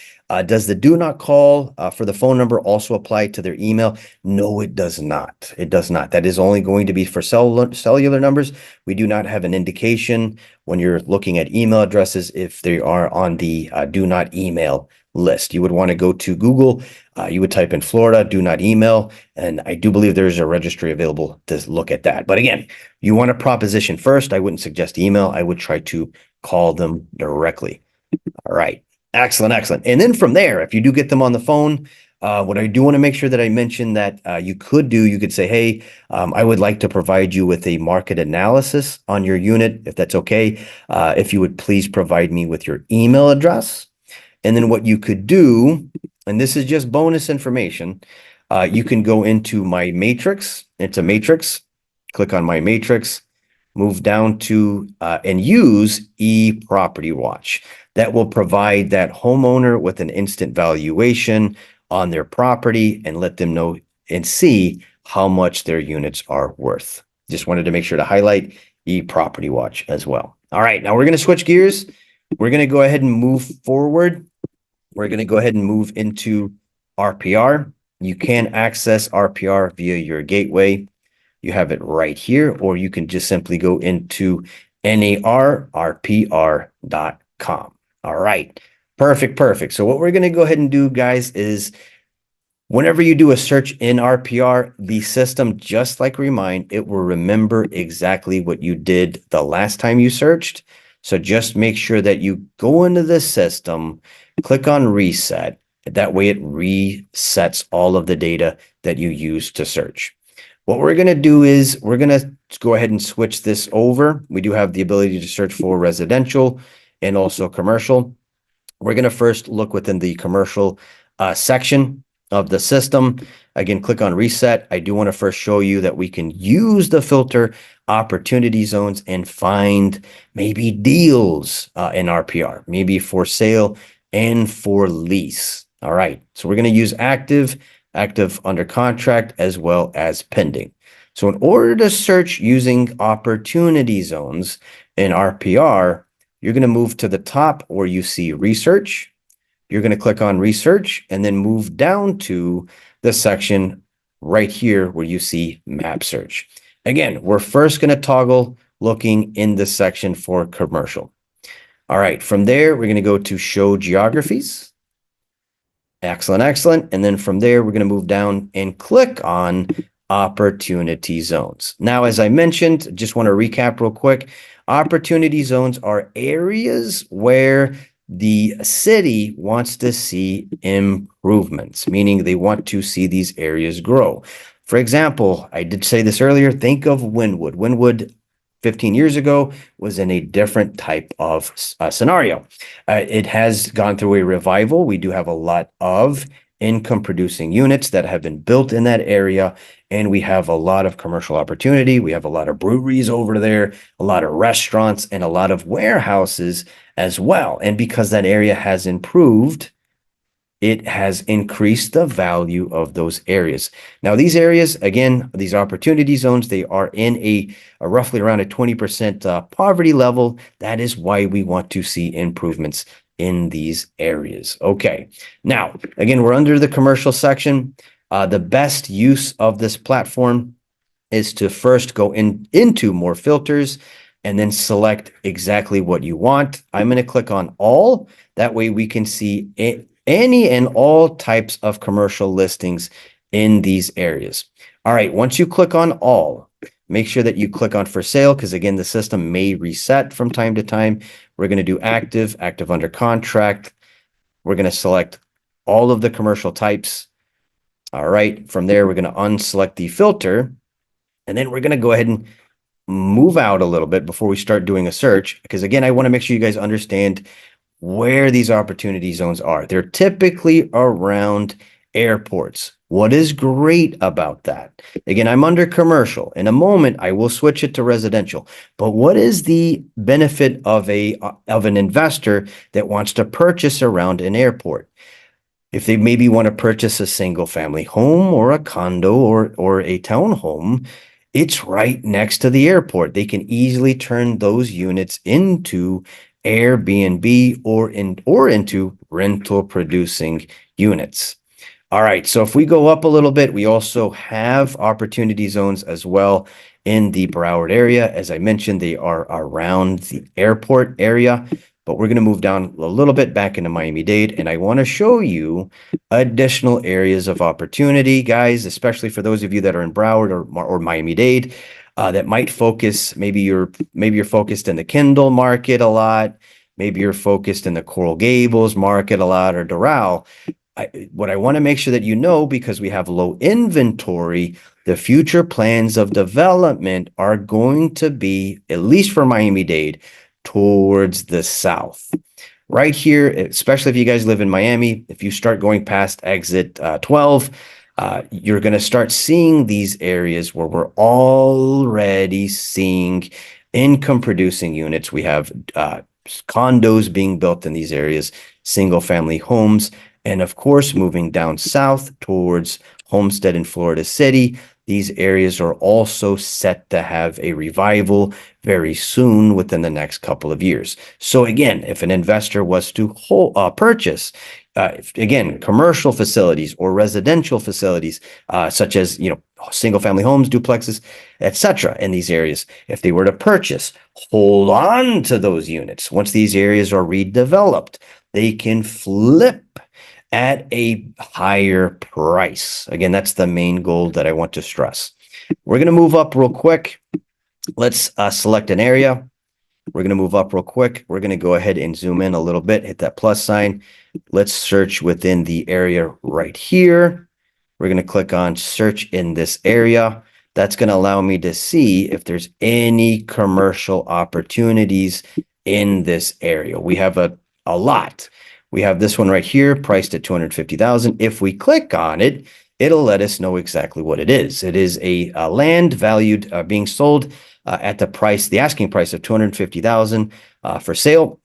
Does the do not call for the phone number also apply to their email? No, it does not. It does not. That is only going to be for cellular numbers. We do not have an indication when you're looking at email addresses if they are on the do not email list. You would want to go to Google. You would type in Florida, do not email. And I do believe there's a registry available to look at that. But again, you want a proposition first. I wouldn't suggest email. I would try to call them directly. All right. Excellent, excellent. And then from there, if you do get them on the phone, what I do want to make sure that I mention that you could say, hey, I would like to provide you with a market analysis on your unit, if that's okay. If you would please provide me with your email address. And then what you could do, and this is just bonus information, you can go into my matrix. It's a matrix. Click on my matrix, move down to and use eProperty Watch. That will provide that homeowner with an instant valuation on their property and let them know and see how much their units are worth. Just wanted to make sure to highlight eProperty Watch as well. All right, now we're going to switch gears. We're going to go ahead and move forward. We're going to go ahead and move into RPR. You can access RPR via your gateway. You have it right here, or you can just simply go into narrpr.com. All right. Perfect, perfect. So what we're going to go ahead and do, guys, is whenever you do a search in RPR, the system, just like Remind, it will remember exactly what you did the last time you searched. So just make sure that you go into the system, click on reset. That way it resets all of the data that you used to search. What we're going to do is we're going to go ahead and switch this over. We do have the ability to search for residential and also commercial. We're going to first look within the commercial section of the system. Again, click on reset. I do want to first show you that we can use the filter opportunity zones and find maybe deals in RPR, maybe for sale and for lease. All right. So we're going to use active under contract, as well as pending. So in order to search using opportunity zones in RPR, you're going to move to the top where you see research. You're going to click on research and then move down to the section right here where you see map search. Again, we're first going to toggle looking in the section for commercial. All right, from there, we're going to go to show geographies. Excellent, excellent. And then from there, we're going to move down and click on opportunity zones. Now, as I mentioned, just want to recap real quick. Opportunity zones are areas where the city wants to see improvements, meaning they want to see these areas grow. For example, I did say this earlier, think of Wynwood. Wynwood 15 years ago was in a different type of scenario. It has gone through a revival. We do have a lot of income producing units that have been built in that area, and we have a lot of commercial opportunity. We have a lot of breweries over there, a lot of restaurants, and a lot of warehouses as well. And because that area has improved, it has increased the value of those areas. Now, these areas, again, these opportunity zones, they are in a roughly around a 20% poverty level. That is why we want to see improvements in these areas. Okay. Now, again, we're under the commercial section. The best use of this platform is to first go into more filters and then select exactly what you want. I'm going to click on all. That way we can see any and all types of commercial listings in these areas. All right, once you click on all, make sure that you click on for sale, because again, the system may reset from time to time. We're going to do active under contract. We're going to select all of the commercial types. All right, from there, we're going to unselect the filter, and then we're going to go ahead and move out a little bit before we start doing a search, because again, I want to make sure you guys understand where these opportunity zones are. They're typically around airports. What is great about that? Again, I'm under commercial. In a moment, I will switch it to residential. But what is the benefit of an investor that wants to purchase around an airport? If they maybe want to purchase a single family home or a condo or a townhome, it's right next to the airport. They can easily turn those units into Airbnb or into rental producing units. All right, so if we go up a little bit, we also have opportunity zones as well in the Broward area. As I mentioned, they are around the airport area, but we're going to move down a little bit back into Miami-Dade, and I want to show you additional areas of opportunity, guys, especially for those of you that are in Broward or Miami-Dade. that might focus. Maybe you're focused in the Kindle market a lot. Maybe you're focused in the Coral Gables market a lot, or Doral. What I want to make sure that you know, because we have low inventory, the future plans of development are going to be, at least for Miami-Dade, towards the south. Right here, especially if you guys live in Miami, if you start going past exit 12, you're going to start seeing these areas where we're already seeing income producing units. We have condos being built in these areas, single family homes, and of course, moving down south towards Homestead in Florida City. These areas are also set to have a revival very soon within the next couple of years. So again, if an investor was to purchase, again, commercial facilities or residential facilities, such as, single family homes, duplexes, etc., in these areas, if they were to purchase, hold on to those units. Once these areas are redeveloped, they can flip at a higher price. Again, that's the main goal that I want to stress. We're going to move up real quick. Let's select an area. We're going to move up real quick. We're going to go ahead and zoom in a little bit, hit that plus sign. Let's search within the area right here. We're going to click on search in this area. That's going to allow me to see if there's any commercial opportunities in this area. We have a lot. We have this one right here, priced at $250,000. If we click on it, it'll let us know exactly what it is. It is a land valued, being sold at the asking price of $250,000 for sale.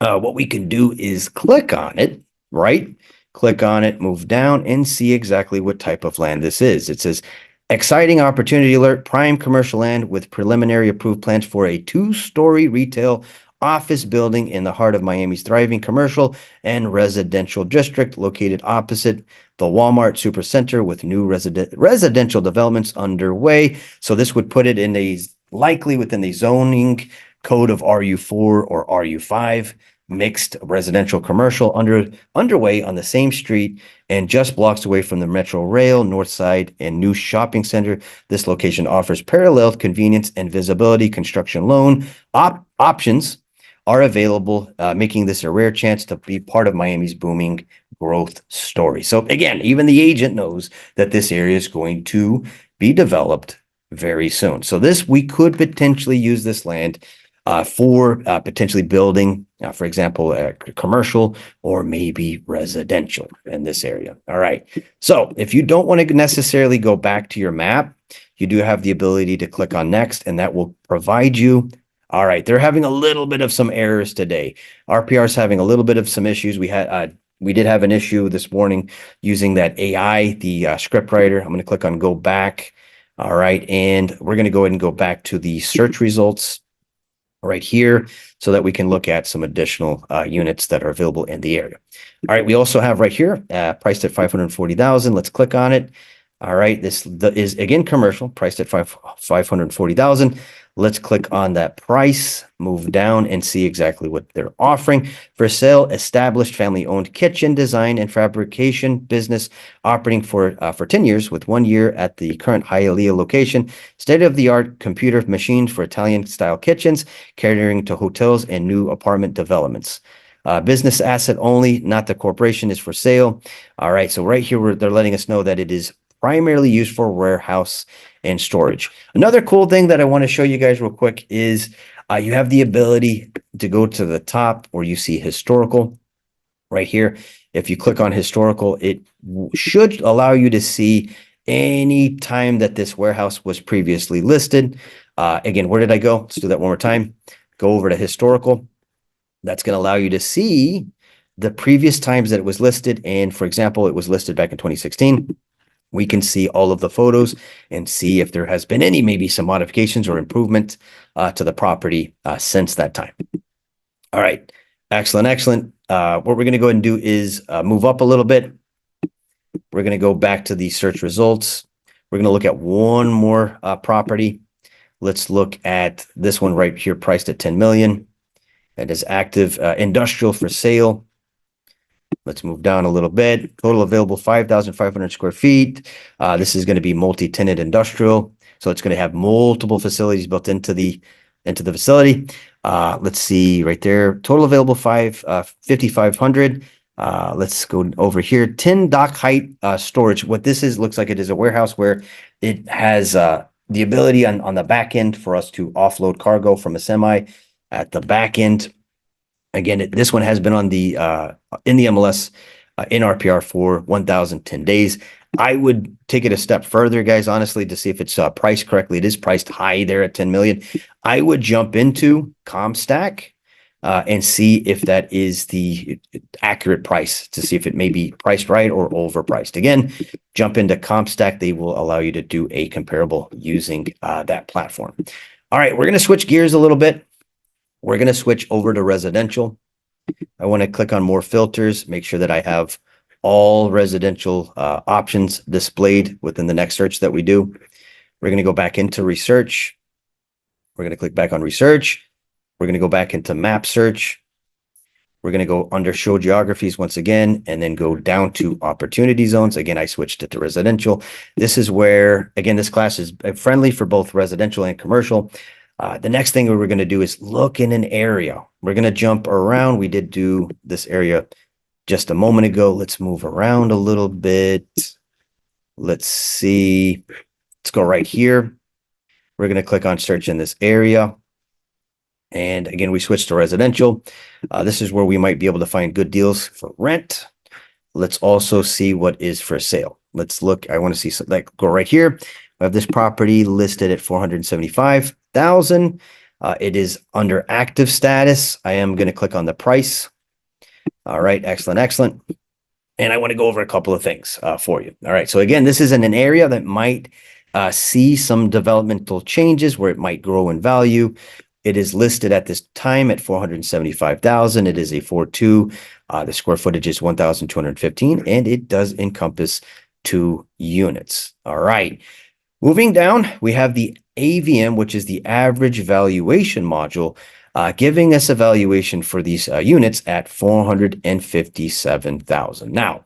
What we can do is click on it, right? Click on it, move down, and see exactly what type of land this is. It says, exciting opportunity alert, prime commercial land with preliminary approved plans for a 2-story retail office building in the heart of Miami's thriving commercial and residential district, located opposite the Walmart Supercenter, with new residential developments underway. So this would put it likely within the zoning code of RU4 or RU5, mixed residential commercial underway on the same street and just blocks away from the Metro Rail, North Side, and new shopping center. This location offers paralleled convenience and visibility. Construction loan options are available, making this a rare chance to be part of Miami's booming growth story. So again, even the agent knows that this area is going to be developed very soon. So we could potentially use this land for potentially building, for example, commercial or maybe residential in this area. All right. So if you don't want to necessarily go back to your map, you do have the ability to click on next, and that will provide you. All right. They're having a little bit of some errors today. RPR is having a little bit of some issues. We did have an issue this morning using that AI, the script writer. I'm going to click on go back. All right. And we're going to go ahead and go back to the search results right here so that we can look at some additional units that are available in the area. All right. We also have right here priced at $540,000. Let's click on it. All right. This is again commercial, priced at $540,000. Let's click on that price, move down, and see exactly what they're offering. For sale, established family-owned kitchen design and fabrication business operating for 10 years with 1 year at the current Hialeah location. State-of-the-art computer machines for Italian-style kitchens, catering to hotels and new apartment developments. Business asset only, not the corporation, is for sale. All right, so right here, they're letting us know that it is primarily used for warehouse and storage. Another cool thing that I want to show you guys real quick is you have the ability to go to the top where you see historical right here. If you click on historical, it should allow you to see any time that this warehouse was previously listed. Again, where did I go? Let's do that one more time. Go over to historical. That's going to allow you to see the previous times that it was listed. And for example, it was listed back in 2016. We can see all of the photos and see if there has been maybe some modifications or improvement to the property since that time. All right. Excellent. Excellent. What we're going to go ahead and do is move up a little bit. We're going to go back to the search results. We're going to look at one more property. Let's look at this one right here, priced at $10 million. That is active industrial for sale. Let's move down a little bit. Total available 5,500 square feet. This is going to be multi-tenant industrial. So it's going to have multiple facilities built into the facility. Let's see right there. Total available 5,500. Let's go over here. 10 dock height storage. What this is looks like it is a warehouse where it has the ability on the back end for us to offload cargo from a semi at the back end. Again, this one has been on the in the MLS in RPR for 1,010 days. I would take it a step further, guys, honestly, to see if it's priced correctly. It is priced high there at 10 million. I would jump into ComStack and see if that is the accurate price, to see if it may be priced right or overpriced. Again, jump into ComStack. They will allow you to do a comparable using that platform. All right, we're going to switch gears a little bit. We're going to switch over to residential. I want to click on more filters, make sure that I have all residential options displayed within the next search that we do. We're going to go back into research. We're going to click back on research. We're going to go back into map search. We're going to go under show geographies once again, and then go down to opportunity zones. Again, I switched it to residential. This is where, again, this class is friendly for both residential and commercial. The next thing we're going to do is look in an area. We're going to jump around. We did do this area just a moment ago. Let's move around a little bit. Let's see. Let's go right here. We're going to click on search in this area. And again, we switch to residential. This is where we might be able to find good deals for rent. Let's also see what is for sale. Let's look. I want to see, like, go right here. I have this property listed at 475,000. It is under active status. I am going to click on the price. All right, excellent, excellent. And I want to go over a couple of things for you. All right, so again, this is in an area that might see some developmental changes where it might grow in value. It is listed at this time at 475,000. It is a 4.2. The square footage is 1,215, and it does encompass 2 units. All right. Moving down, we have the AVM, which is the average valuation module, giving us a valuation for these units at 457,000. Now,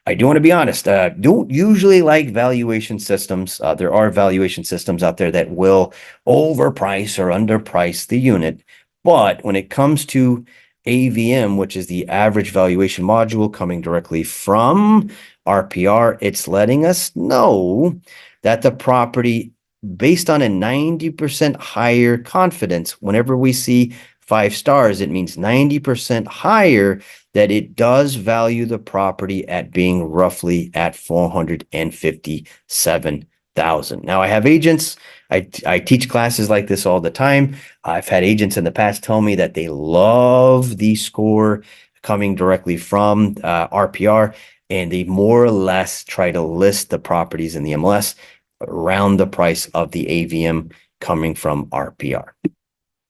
I do want to be honest, don't usually like valuation systems. There are valuation systems out there that will overprice or underprice the unit. But when it comes to AVM, which is the average valuation module coming directly from RPR, it's letting us know that the property, based on a 90% higher confidence, whenever we see 5 stars, it means 90% higher that it does value the property at being roughly at 457,000. Now, I have agents. I teach classes like this all the time. I've had agents in the past tell me that they love the score coming directly from RPR, and they more or less try to list the properties in the MLS around the price of the AVM coming from RPR.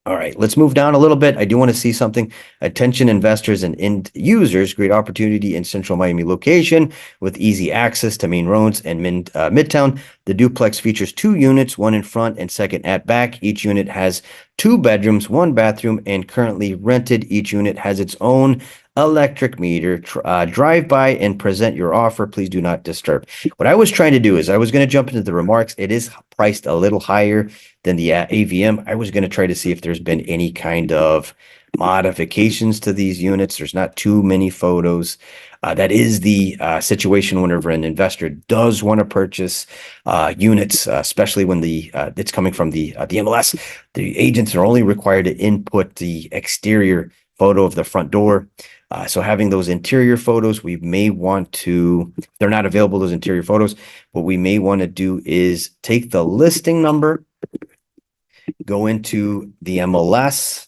All right, let's move down a little bit. I do want to see something. Attention investors and end users, great opportunity in central Miami location with easy access to main roads and Midtown. The duplex features 2 units, one in front and second at back. Each unit has 2 bedrooms, 1 bathroom, and currently rented. Each unit has its own electric meter. Drive by and present your offer. Please do not disturb. What I was trying to do is I was going to jump into the remarks. It is priced a little higher than the AVM. I was going to try to see if there's been any kind of modifications to these units. There's not too many photos. That is the situation whenever an investor does want to purchase units, especially when it's coming from the MLS. The agents are only required to input the exterior photo of the front door. So having those interior photos, we may want to, if they're not available, those interior photos, what we may want to do is take the listing number, go into the MLS,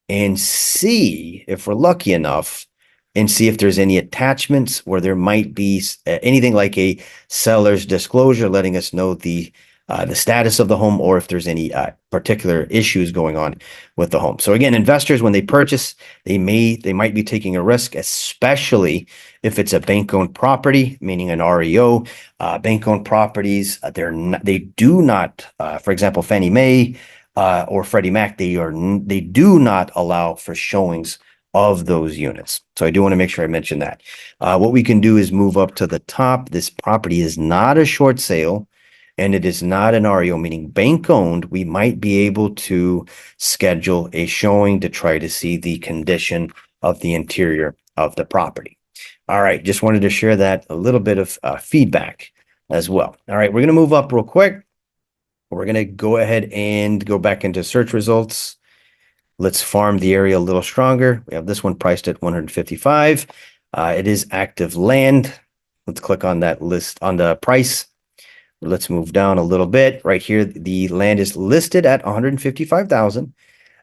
and see if we're lucky enough, and see if there's any attachments where there might be anything like a seller's disclosure letting us know the status of the home, or if there's any particular issues going on with the home. So again, investors, when they purchase, they might be taking a risk, especially if it's a bank-owned property, meaning an REO. Bank-owned properties, they do not, for example, Fannie Mae or Freddie Mac, they do not allow for showings of those units. So I do want to make sure I mention that. What we can do is move up to the top. This property is not a short sale and it is not an REO, meaning bank owned. We might be able to schedule a showing to try to see the condition of the interior of the property. All right, just wanted to share that a little bit of feedback as well. All right, we're going to move up real quick. We're going to go ahead and go back into search results. Let's farm the area a little stronger. We have this one priced at 155. It is active land. Let's click on that list on the price. Let's move down a little bit. Right here, the land is listed at 155,000.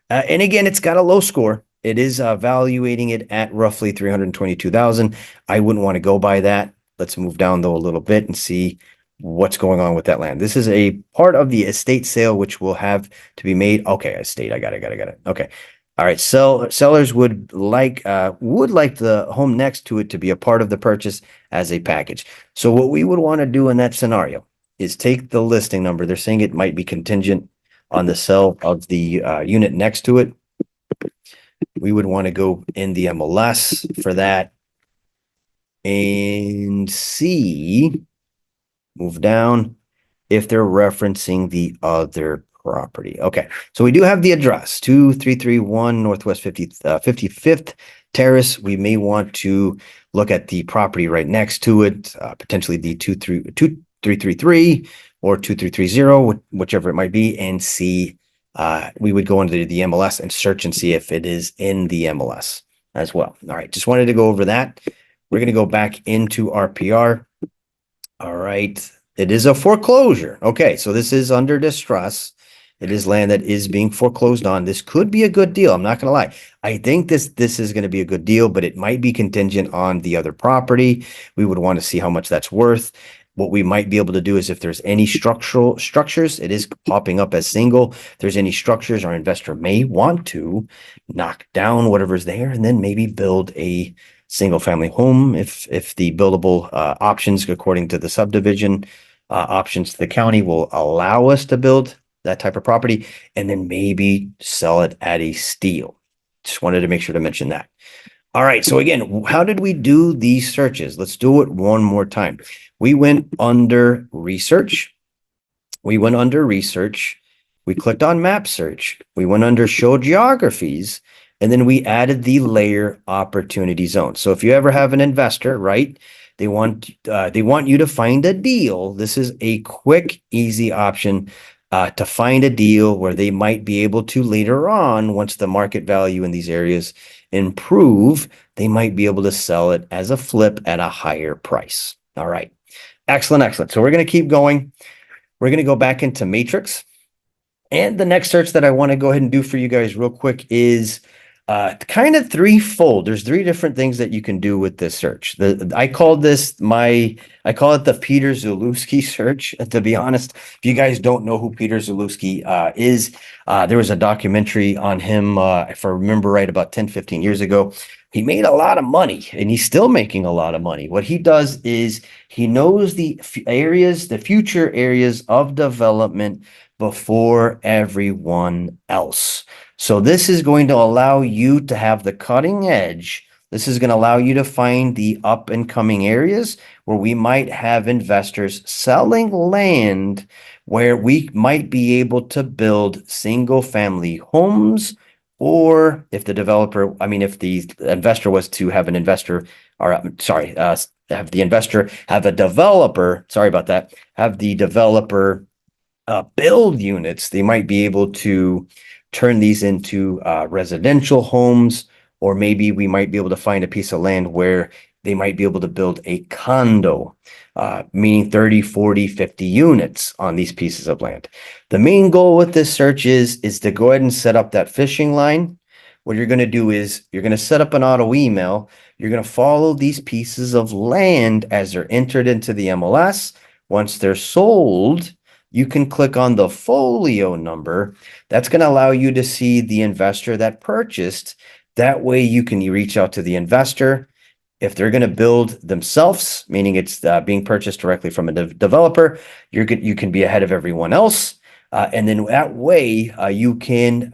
And again, it's got a low score. It is valuating it at roughly 322,000. I wouldn't want to go by that. Let's move down though a little bit and see what's going on with that land. This is a part of the estate sale, which will have to be made. Okay, estate. I got it. Okay. All right. Sellers would like the home next to it to be a part of the purchase as a package. So what we would want to do in that scenario is take the listing number. They're saying it might be contingent on the sale of the unit next to it. We would want to go in the MLS for that and see, move down if they're referencing the other property. Okay, so we do have the address, 2331 Northwest 55th Terrace. We may want to look at the property right next to it, potentially the 2333 or 2330, whichever it might be, and see. We would go into the MLS and search and see if it is in the MLS as well. All right, just wanted to go over that. We're going to go back into our PR. All right, it is a foreclosure. Okay, so this is under distress. It is land that is being foreclosed on. This could be a good deal. I'm not going to lie. I think this is going to be a good deal, but it might be contingent on the other property. We would want to see how much that's worth. What we might be able to do is if there's any structures, it is popping up as single. If there's any structures, our investor may want to knock down whatever's there and then maybe build a single family home if the buildable options according to the subdivision options to the county will allow us to build that type of property, and then maybe sell it at a steal. Just wanted to make sure to mention that. All right, so again, how did we do these searches? Let's do it one more time. We went under research. We clicked on map search. We went under show geographies, and then we added the layer opportunity zone. So if you ever have an investor, right, they want you to find a deal. This is a quick, easy option to find a deal where they might be able to later on, once the market value in these areas improve, they might be able to sell it as a flip at a higher price. All right. Excellent. So we're going to keep going. We're going to go back into Matrix. And the next search that I want to go ahead and do for you guys real quick is kind of threefold. There's three different things that you can do with this search. I call it the Peter Zalewski search. To be honest, if you guys don't know who Peter Zalewski is, there was a documentary on him, if I remember right, about 10, 15 years ago. He made a lot of money and he's still making a lot of money. What he does is he knows the future areas of development before everyone else. So this is going to allow you to have the cutting edge. This is going to allow you to find the up and coming areas where we might have investors selling land where we might be able to build single family homes, or if the investor was to have an investor, or have the investor have a developer, have the developer build units, they might be able to turn these into residential homes, or maybe we might be able to find a piece of land where they might be able to build a condo, meaning 30, 40, 50 units on these pieces of land. The main goal with this search is to go ahead and set up that fishing line. What you're going to do is you're going to set up an auto email. You're going to follow these pieces of land as they're entered into the MLS. Once they're sold, you can click on the folio number. That's going to allow you to see the investor that purchased. That way you can reach out to the investor. If they're going to build themselves, meaning it's being purchased directly from a developer, you can be ahead of everyone else. And then that way you can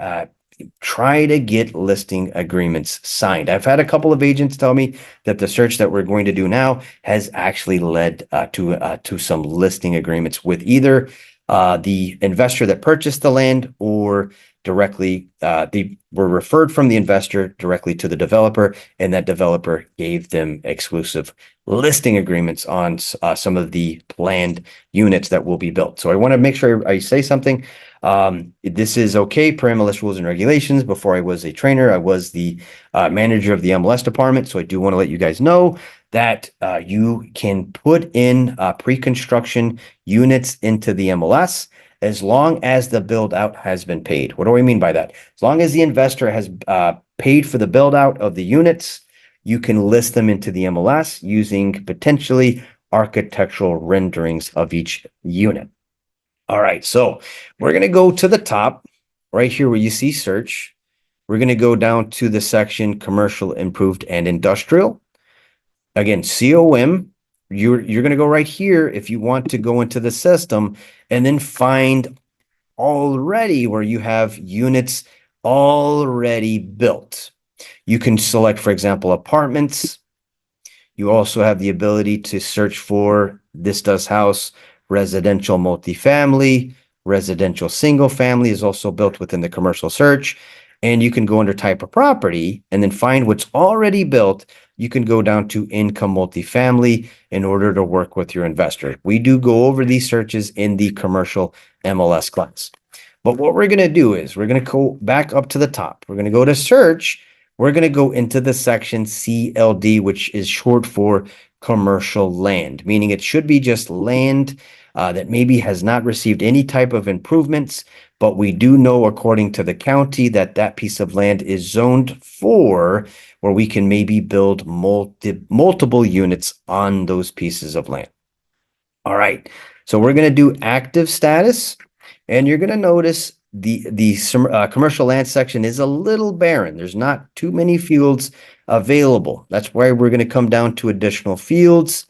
try to get listing agreements signed. I've had a couple of agents tell me that the search that we're going to do now has actually led to some listing agreements with either the investor that purchased the land or directly they were referred from the investor directly to the developer, and that developer gave them exclusive listing agreements on some of the planned units that will be built. So I want to make sure I say something. This is okay per MLS rules and regulations. Before I was a trainer, I was the manager of the MLS department. So I do want to let you guys know that you can put in pre-construction units into the MLS as long as the build out has been paid. What do I mean by that? As long as the investor has paid for the build out of the units, you can list them into the MLS using potentially architectural renderings of each unit. All right, so we're going to go to the top right here where you see search. We're going to go down to the section commercial, improved, and industrial. Again, COM, you're going to go right here if you want to go into the system and then find already where you have units already built. You can select, for example, apartments. You also have the ability to search for this does house residential multifamily, residential single family is also built within the commercial search. And you can go under type of property and then find what's already built. You can go down to income multifamily in order to work with your investor. We do go over these searches in the commercial MLS class. But what we're going to do is we're going to go back up to the top. We're going to go to search. We're going to go into the section CLD, which is short for commercial land, meaning it should be just land that maybe has not received any type of improvements, but we do know according to the county that that piece of land is zoned for where we can maybe build multiple units on those pieces of land. All right, so we're going to do active status, and you're going to notice the commercial land section is a little barren. There's not too many fields available. That's why we're going to come down to additional fields.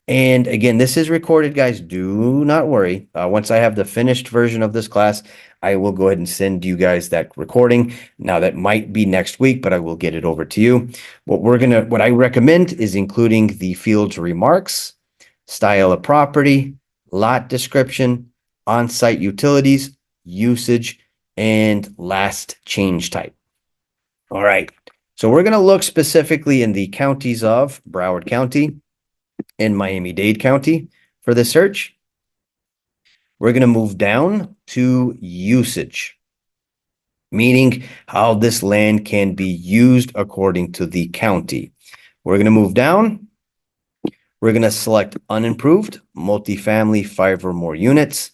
And again, this is recorded, guys. Do not worry. Once I have the finished version of this class, I will go ahead and send you guys that recording. Now that might be next week, but I will get it over to you. What I recommend is including the fields remarks, style of property, lot description, on-site utilities, usage, and last change type. All right. So we're going to look specifically in the counties of Broward County and Miami-Dade County for the search. We're going to move down to usage, meaning how this land can be used according to the county. We're going to move down. We're going to select unimproved, multifamily, 5 or more units,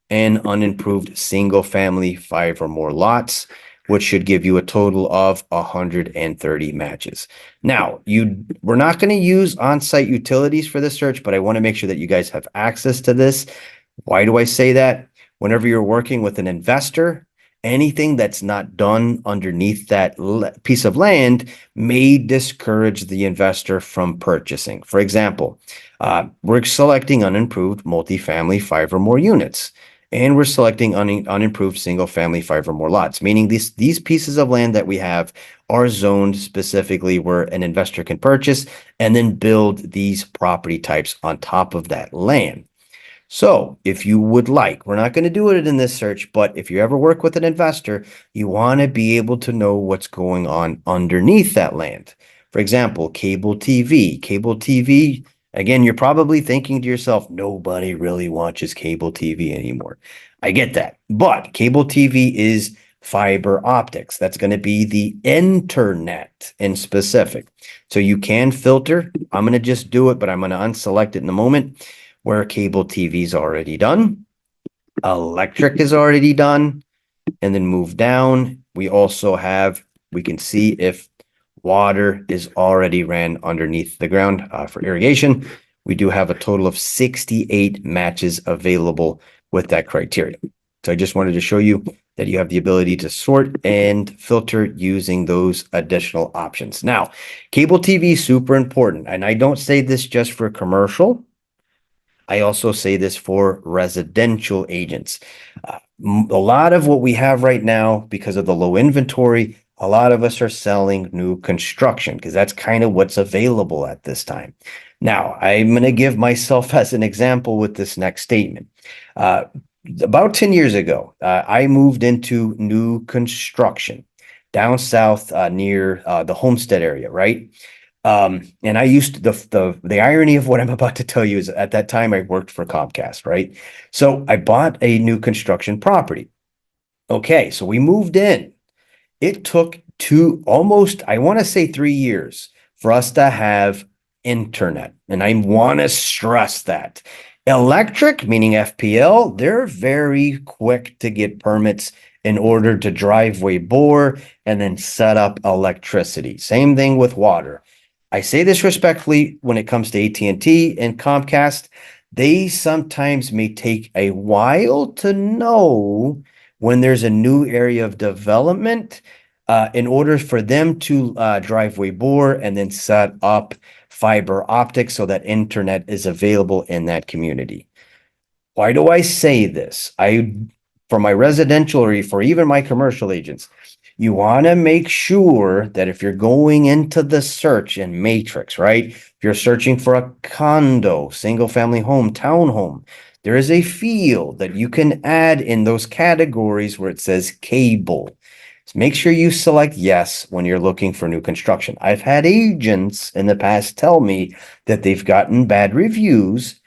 and unimproved single family, 5 or more lots, which should give you a total of 130 matches. Now, we're not going to use on-site utilities for this search, but I want to make sure that you guys have access to this. Why do I say that? Whenever you're working with an investor, anything that's not done underneath that piece of land may discourage the investor from purchasing. For example, we're selecting unimproved multifamily 5 or more units, and we're selecting unimproved single family 5 or more lots, meaning these pieces of land that we have are zoned specifically where an investor can purchase and then build these property types on top of that land. So if you would like, we're not going to do it in this search, but if you ever work with an investor, you want to be able to know what's going on underneath that land. For example, cable TV. Cable TV, again, you're probably thinking to yourself, nobody really watches cable TV anymore. I get that. But cable TV is fiber optics. That's going to be the internet in specific. So you can filter. I'm going to just do it, but I'm going to unselect it in a moment. Where cable TV is already done, electric is already done, and then move down. We also have, we can see if water is already ran underneath the ground for irrigation. We do have a total of 68 matches available with that criteria. So I just wanted to show you that you have the ability to sort and filter using those additional options. Now, cable TV is super important, and I don't say this just for commercial. I also say this for residential agents. A lot of what we have right now, because of the low inventory, a lot of us are selling new construction because that's kind of what's available at this time. Now, I'm going to give myself as an example with this next statement. Uh, about 10 years ago, I moved into new construction down south near the Homestead area, right? And I used the irony of what I'm about to tell you is at that time I worked for Comcast, right? So I bought a new construction property. Okay, so we moved in. It took almost, I want to say 3 years for us to have internet. And I want to stress that. Electric, meaning FPL, they're very quick to get permits in order to driveway bore and then set up electricity. Same thing with water. I say this respectfully when it comes to AT&T and Comcast, they sometimes may take a while to know when there's a new area of development in order for them to driveway bore and then set up fiber optics so that internet is available in that community. Why do I say this? For my residential or for even my commercial agents, you want to make sure that if you're going into the search in Matrix, right? If you're searching for a condo, single family home, townhome, there is a field that you can add in those categories where it says cable. So make sure you select yes when you're looking for new construction. I've had agents in the past tell me that they've gotten bad reviews,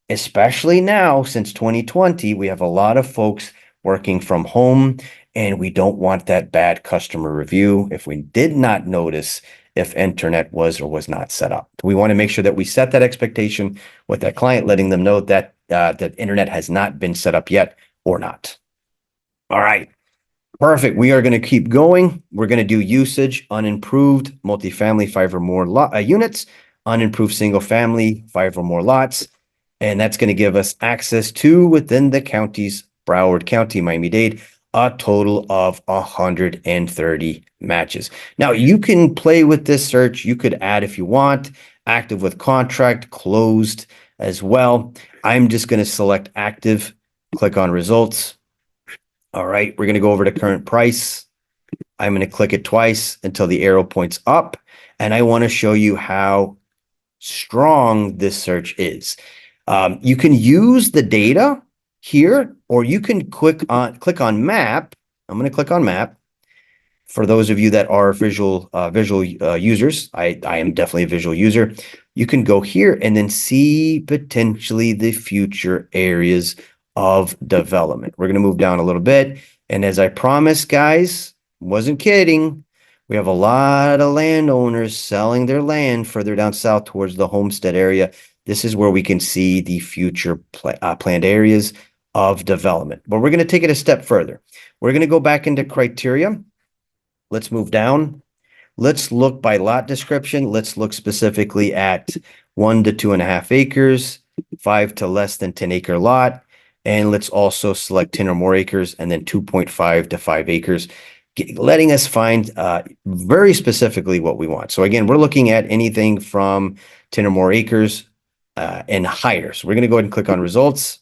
especially now since 2020. We have a lot of folks working from home, and we don't want that bad customer review if we did not notice if internet was or was not set up. We want to make sure that we set that expectation with that client, letting them know that that internet has not been set up yet or not. All right. Perfect. We are going to keep going. We're going to do usage, unimproved, multifamily, 5 or more units, unimproved single family, 5 or more lots. And that's going to give us access to within the counties, Broward County, Miami-Dade, a total of 130 matches. Now you can play with this search. You could add if you want, active with contract, closed as well. I'm just going to select active, click on results. All right, we're going to go over to current price. I'm going to click it twice until the arrow points up. And I want to show you how strong this search is. You can use the data here, or you can click on map. I'm going to click on map. For those of you that are visual users, I am definitely a visual user. You can go here and then see potentially the future areas of development. We're going to move down a little bit. And as I promised, guys, wasn't kidding. We have a lot of landowners selling their land further down south towards the Homestead area. This is where we can see the future planned areas of development. But we're going to take it a step further. We're going to go back into criteria. Let's move down. Let's look by lot description. Let's look specifically at 1 to 2.5 acres, 5 to less than 10-acre lot. And let's also select 10 or more acres and then 2.5 to 5 acres, letting us find very specifically what we want. So again, we're looking at anything from 10 or more acres and higher. So we're going to go ahead and click on results.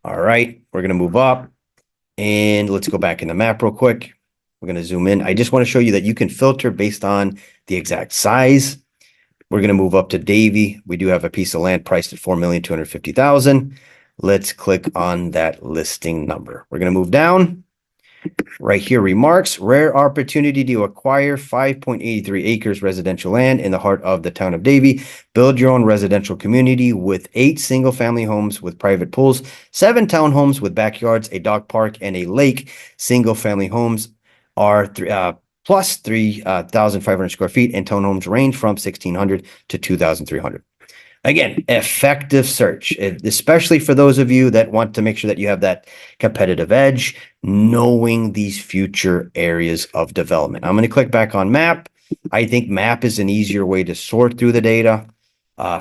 All right, we're going to move up and let's go back in the map real quick. We're going to zoom in. I just want to show you that you can filter based on the exact size. We're going to move up to Davie. We do have a piece of land priced at $4,250,000. Let's click on that listing number. We're going to move down. Right here, remarks, rare opportunity to acquire 5.83 acres residential land in the heart of the town of Davie. Build your own residential community with 8 single-family homes with private pools, 7 townhomes with backyards, a dog park, and a lake. Single-family homes are plus 3,500 square feet, and townhomes range from 1,600 to 2,300. Again, effective search, especially for those of you that want to make sure that you have that competitive edge, knowing these future areas of development. I'm going to click back on map. I think map is an easier way to sort through the data.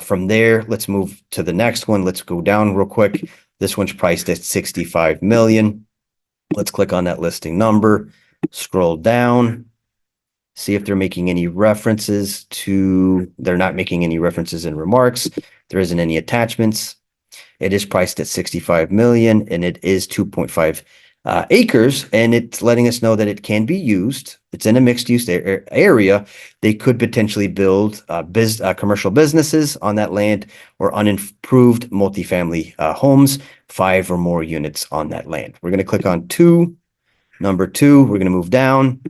From there, let's move to the next one. Let's go down real quick. This one's priced at 65 million. Let's click on that listing number, scroll down. See if they're making any references to, they're not making any references in remarks. There isn't any attachments. It is priced at 65 million and it is 2.5 acres, and it's letting us know that it can be used. It's in a mixed use area. They could potentially build commercial businesses on that land or unimproved multifamily homes, 5 or more units on that land. We're going to click on number 2. We're going to move down.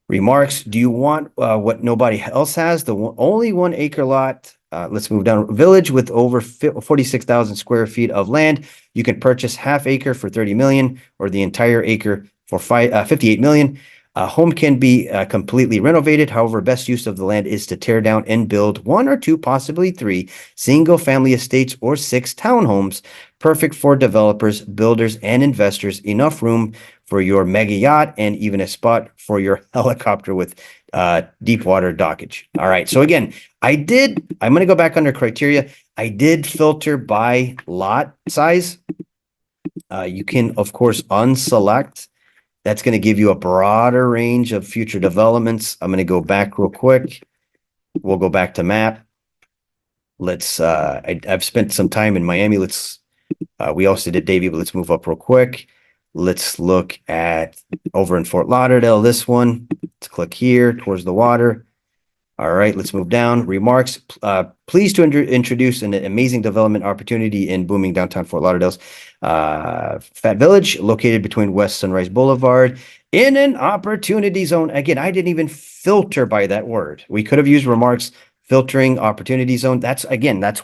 Remarks. Do you want what nobody else has? Only 1 acre lot. Let's move down. Village with over 46,000 square feet of land. You can purchase half acre for 30 million or the entire acre for 58 million. Home can be completely renovated. However, best use of the land is to tear down and build 1 or 2, possibly 3 single family estates or 6 townhomes. Perfect for developers, builders, and investors. Enough room for your mega yacht and even a spot for your helicopter with deep water dockage. All right. So again, I'm going to go back under criteria. I did filter by lot size. You can, of course, unselect. That's going to give you a broader range of future developments. I'm going to go back real quick. We'll go back to map. I've spent some time in Miami. We also did Davie, but let's move up real quick. Let's look at over in Fort Lauderdale, this one. Let's click here towards the water. All right, let's move down. Remarks. Pleased to introduce an amazing development opportunity in booming downtown Fort Lauderdale's Fat Village, located between West Sunrise Boulevard in an opportunity zone. Again, I didn't even filter by that word. We could have used remarks, filtering, opportunity zone. That's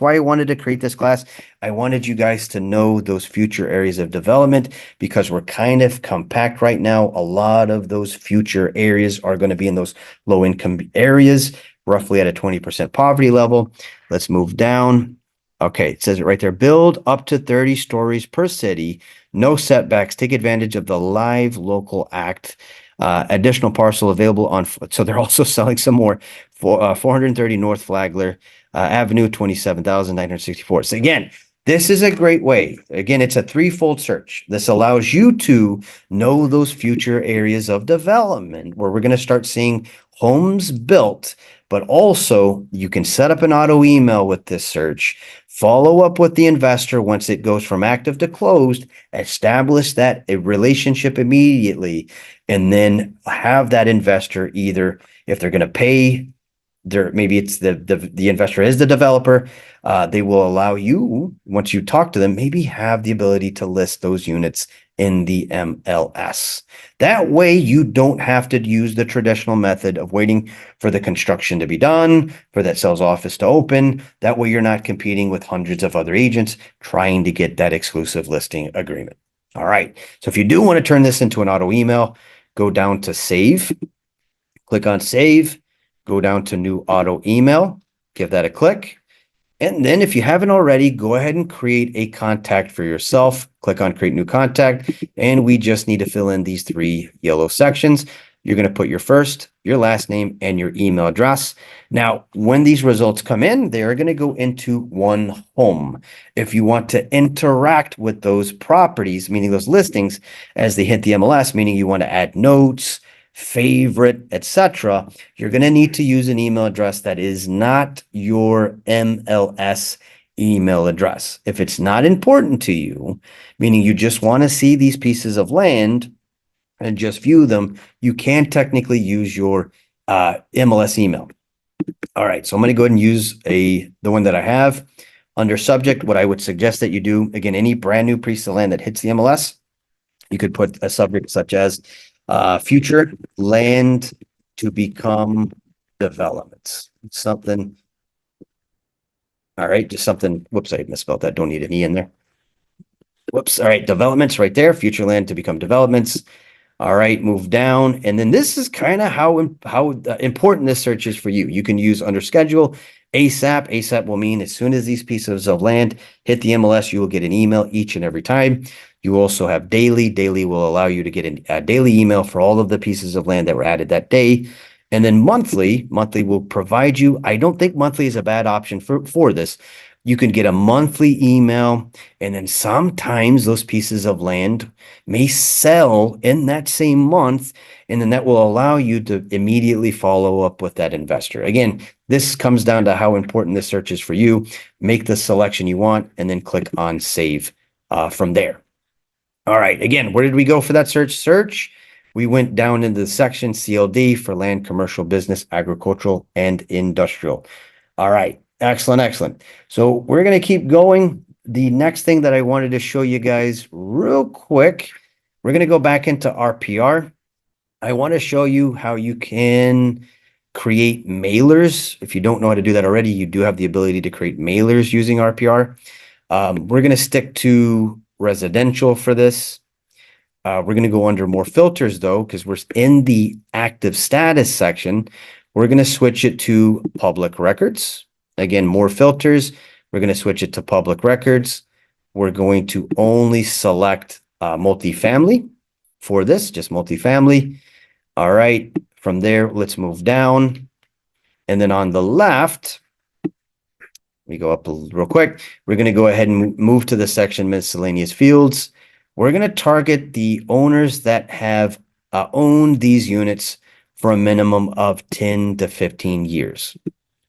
why I wanted to create this class. I wanted you guys to know those future areas of development because we're kind of compact right now. A lot of those future areas are going to be in those low income areas, roughly at a 20% poverty level. Let's move down. Okay, it says it right there. Build up to 30 stories per city. No setbacks. Take advantage of the Live Local Act. Additional parcel available on. So they're also selling some more for 430 North Flagler Avenue, 27,964. So again, this is a great way. Again, it's a threefold search. This allows you to know those future areas of development where we're going to start seeing homes built, but also you can set up an auto email with this search, follow up with the investor once it goes from active to closed, establish that a relationship immediately, and then have that investor either, if they're going to pay, maybe it's the investor is the developer, they will allow you, once you talk to them, maybe have the ability to list those units in the MLS. That way you don't have to use the traditional method of waiting for the construction to be done, for that sales office to open. That way you're not competing with hundreds of other agents trying to get that exclusive listing agreement. All right. So if you do want to turn this into an auto email, go down to save, click on save, go down to new auto email, give that a click. And then if you haven't already, go ahead and create a contact for yourself. Click on create new contact. And we just need to fill in these 3 yellow sections. You're going to put your first, your last name, and your email address. Now, when these results come in, they are going to go into one home. If you want to interact with those properties, meaning those listings, as they hit the MLS, meaning you want to add notes, favorite, etc., you're going to need to use an email address that is not your MLS email address. If it's not important to you, meaning you just want to see these pieces of land and just view them, you can technically use your MLS email. All right, so I'm going to go ahead and use the one that I have. Under subject, what I would suggest that you do, again, any brand new piece of land that hits the MLS, you could put a subject such as future land to become developments. Something. All right, just something. Whoops, I misspelled that. Don't need an E in there. Whoops. All right, developments right there. Future land to become developments. All right, move down. And then this is kind of how important this search is for you. You can use under schedule ASAP. ASAP will mean as soon as these pieces of land hit the MLS, you will get an email each and every time. You also have daily. Daily will allow you to get a daily email for all of the pieces of land that were added that day. And then monthly will provide you. I don't think monthly is a bad option for this. You can get a monthly email, and then sometimes those pieces of land may sell in that same month, and then that will allow you to immediately follow up with that investor. Again, this comes down to how important this search is for you. Make the selection you want, and then click on save from there. All right. Again, where did we go for that search? We went down into the section CLD for land, commercial, business, agricultural, and industrial. All right. Excellent. Excellent. So we're going to keep going. The next thing that I wanted to show you guys real quick, we're going to go back into RPR. I want to show you how you can create mailers. If you don't know how to do that already, you do have the ability to create mailers using RPR. We're going to stick to residential for this. We're going to go under more filters though, because we're in the active status section. We're going to switch it to public records. Again, more filters. We're going to switch it to public records. We're going to only select multifamily for this, just multifamily. All right. From there, let's move down. And then on the left, we go up real quick. We're going to go ahead and move to the section miscellaneous fields. We're going to target the owners that have owned these units for a minimum of 10 to 15 years.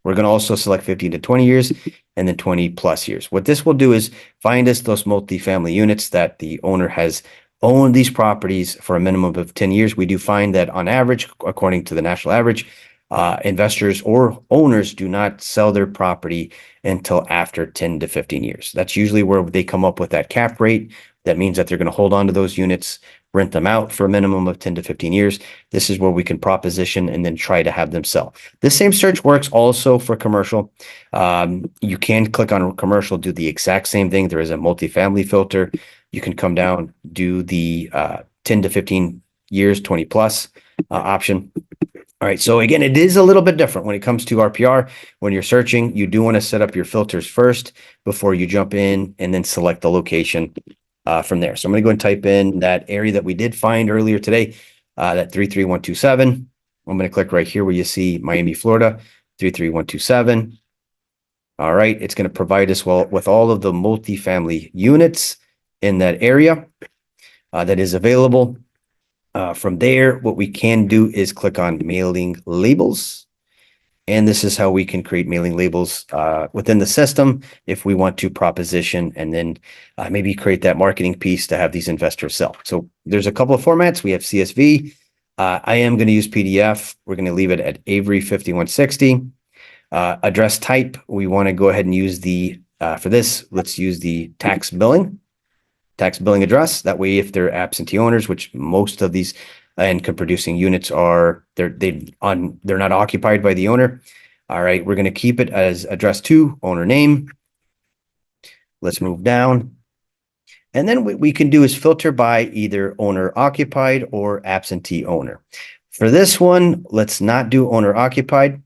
We're going to also select 15 to 20 years and then 20 plus years. What this will do is find us those multifamily units that the owner has owned these properties for a minimum of 10 years. We do find that on average, according to the national average, investors or owners do not sell their property until after 10 to 15 years. That's usually where they come up with that cap rate. That means that they're going to hold on to those units, rent them out for a minimum of 10 to 15 years. This is where we can proposition and then try to have them sell. This same search works also for commercial. You can click on commercial, do the exact same thing. There is a multifamily filter. You can come down, do the 10 to 15 years, 20 plus option. All right. So again, it is a little bit different when it comes to RPR. When you're searching, you do want to set up your filters first before you jump in and then select the location from there. So I'm going to go and type in that area that we did find earlier today, that 33127. I'm going to click right here where you see Miami, Florida, 33127. All right. It's going to provide us with all of the multifamily units in that area that is available. From there, what we can do is click on mailing labels. And this is how we can create mailing labels within the system if we want to proposition and then maybe create that marketing piece to have these investors sell. So there's a couple of formats. We have CSV. I am going to use PDF. We're going to leave it at Avery 5160. Address type, we want to go ahead and use for this, let's use the tax billing address. That way, if they're absentee owners, which most of these income producing units are, they're not occupied by the owner. All right, we're going to keep it as address to owner name. Let's move down. And then what we can do is filter by either owner occupied or absentee owner. For this one, let's not do owner occupied.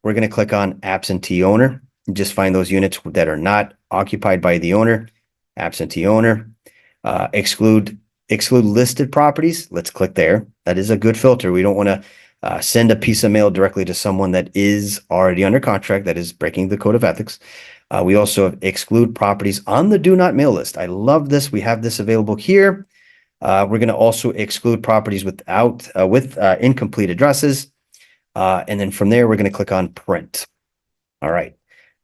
We're going to click on absentee owner and just find those units that are not occupied by the owner. Absentee owner, exclude listed properties. Let's click there. That is a good filter. We don't want to send a piece of mail directly to someone that is already under contract, that is breaking the code of ethics. We also have exclude properties on the do not mail list. I love this. We have this available here. We're going to also exclude properties with incomplete addresses. And then from there, we're going to click on print. All right.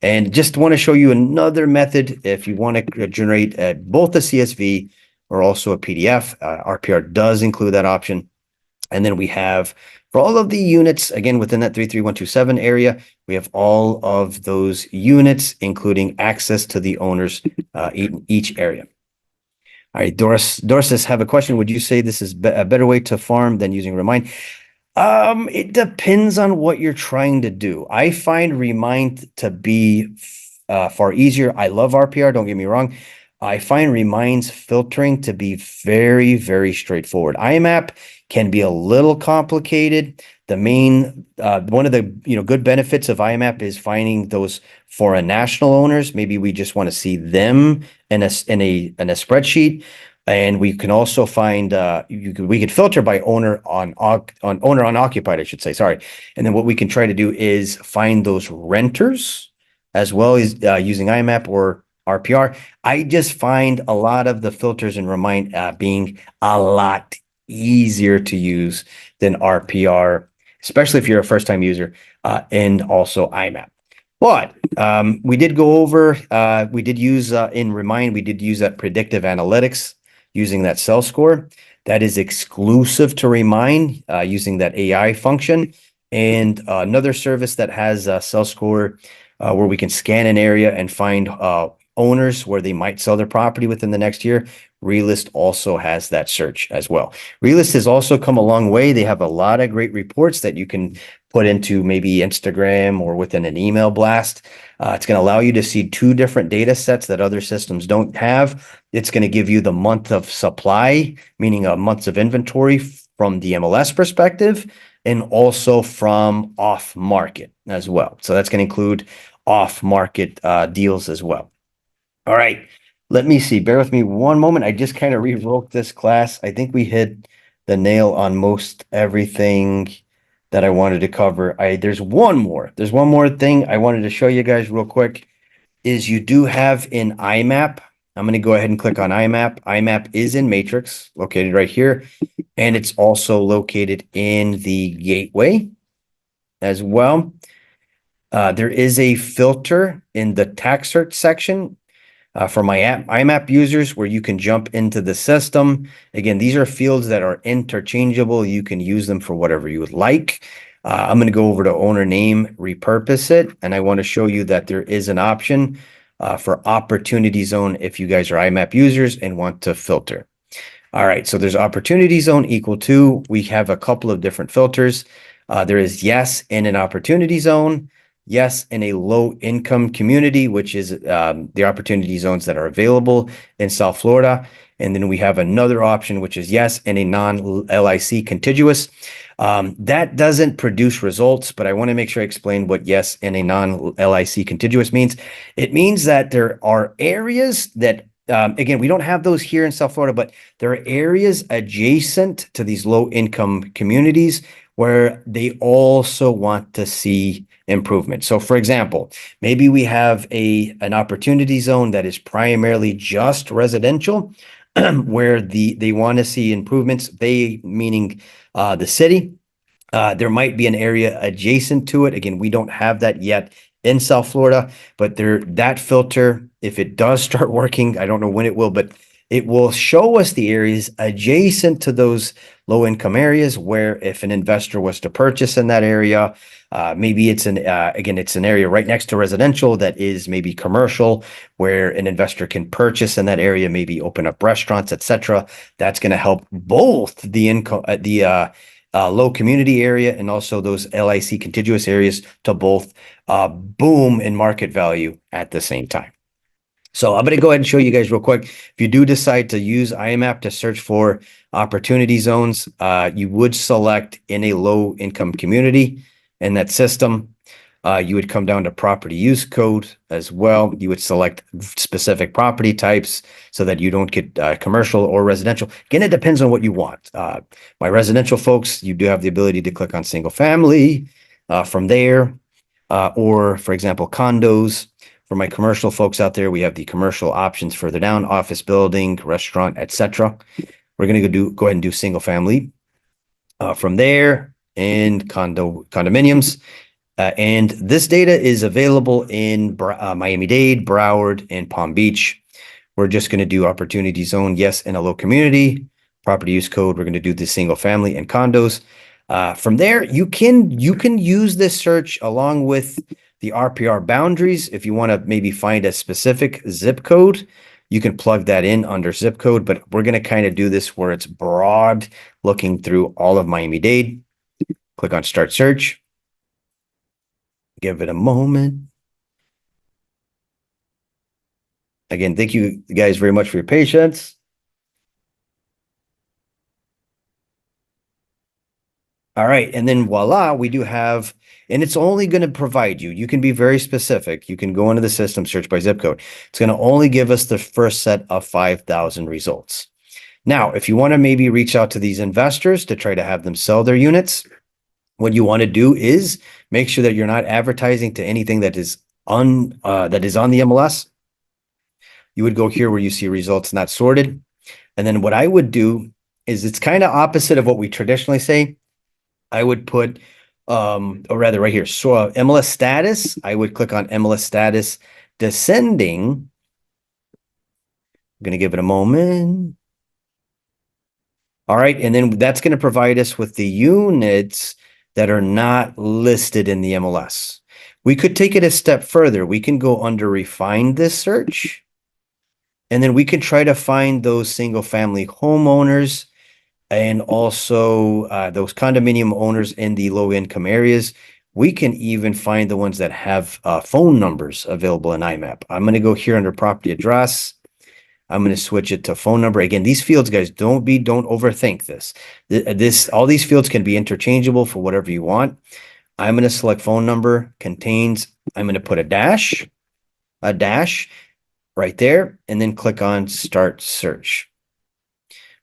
And just want to show you another method if you want to generate both a CSV or also a PDF. RPR does include that option. And then we have, for all of the units, again, within that 33127 area, we have all of those units, including access to the owners in each area. All right, Doris have a question. Would you say this is a better way to farm than using Remind? It depends on what you're trying to do. I find Remind to be far easier. I love RPR, don't get me wrong. I find Remind's filtering to be very, very straightforward. IMAP can be a little complicated. The main one of the good benefits of IMAP is finding those foreign national owners. Maybe we just want to see them in a spreadsheet. And we can also find we could filter by owner unoccupied, I should say. Sorry. And then what we can try to do is find those renters as well as using IMAP or RPR. I just find a lot of the filters in Remind being a lot easier to use than RPR, especially if you're a first-time user, and also IMAP. But we did go over, we did use in Remind, we did use that predictive analytics using that cell score. That is exclusive to Remind using that AI function. And another service that has a cell score where we can scan an area and find owners where they might sell their property within the next year. Realist also has that search as well. Realist has also come a long way. They have a lot of great reports that you can put into maybe Instagram or within an email blast. It's going to allow you to see two different data sets that other systems don't have. It's going to give you the month of supply, meaning months of inventory from the MLS perspective, and also from off market as well. So that's going to include off market deals as well. All right, let me see. Bear with me one moment. I just kind of rewrote this class. I think we hit the nail on most everything that I wanted to cover. There's one more. There's one more thing I wanted to show you guys real quick. Is you do have in IMAP. I'm going to go ahead and click on IMAP. IMAP is in Matrix, located right here, and it's also located in the gateway as well. There is a filter in the tax search section for my IMAP users where you can jump into the system. Again, these are fields that are interchangeable. You can use them for whatever you would like. I'm going to go over to owner name, repurpose it, and I want to show you that there is an option for opportunity zone if you guys are IMAP users and want to filter. All right, so there's opportunity zone equal to, we have a couple of different filters. There is yes in an opportunity zone, yes in a low income community, which is the opportunity zones that are available in South Florida. And then we have another option, which is yes in a non-LIC contiguous. That doesn't produce results, but I want to make sure I explain what yes in a non-LIC contiguous means. It means that there are areas that again, we don't have those here in South Florida, but there are areas adjacent to these low income communities where they also want to see improvement. So for example, maybe we have an opportunity zone that is primarily just residential, where they want to see improvements, they meaning the city. There might be an area adjacent to it. Again, we don't have that yet in South Florida, but that filter, if it does start working, I don't know when it will, but it will show us the areas adjacent to those low income areas where if an investor was to purchase in that area, maybe it's it's an area right next to residential that is maybe commercial where an investor can purchase in that area, maybe open up restaurants, etc. That's going to help both the income, low community area and also those LIC contiguous areas to both boom in market value at the same time. So I'm going to go ahead and show you guys real quick. If you do decide to use IMAP to search for opportunity zones, you would select in a low income community in that system. You would come down to property use code as well. You would select specific property types so that you don't get commercial or residential. Again, it depends on what you want. My residential folks, you do have the ability to click on single family from there, or for example, condos. For my commercial folks out there, we have the commercial options further down, office building, restaurant, etc. We're going to go ahead and do single family from there and condominiums. And this data is available in Miami-Dade, Broward, and Palm Beach. We're just going to do opportunity zone, yes, in a low community. Property use code, we're going to do the single family and condos. From there, you can use this search along with the RPR boundaries. If you want to maybe find a specific zip code, you can plug that in under zip code, but we're going to kind of do this where it's broad, looking through all of Miami-Dade. Click on start search. Give it a moment. Again, thank you guys very much for your patience. All right, and then voila, we do have, and it's only going to provide you can be very specific. You can go into the system, search by zip code. It's going to only give us the first set of 5,000 results. Now, if you want to maybe reach out to these investors to try to have them sell their units, what you want to do is make sure that you're not advertising to anything that is that is on the MLS, you would go here where you see results not sorted. And then what I would do is it's kind of opposite of what we traditionally say. I would put, or rather right here, so MLS status, I would click on MLS status descending. I'm going to give it a moment. All right. And then that's going to provide us with the units that are not listed in the MLS. We could take it a step further. We can go under refine this search. And then we can try to find those single family homeowners and also those condominium owners in the low income areas. We can even find the ones that have phone numbers available in IMAP. I'm going to go here under property address. I'm going to switch it to phone number. Again, these fields, guys, don't overthink this. All these fields can be interchangeable for whatever you want. I'm going to select phone number contains. I'm going to put a dash right there, and then click on start search.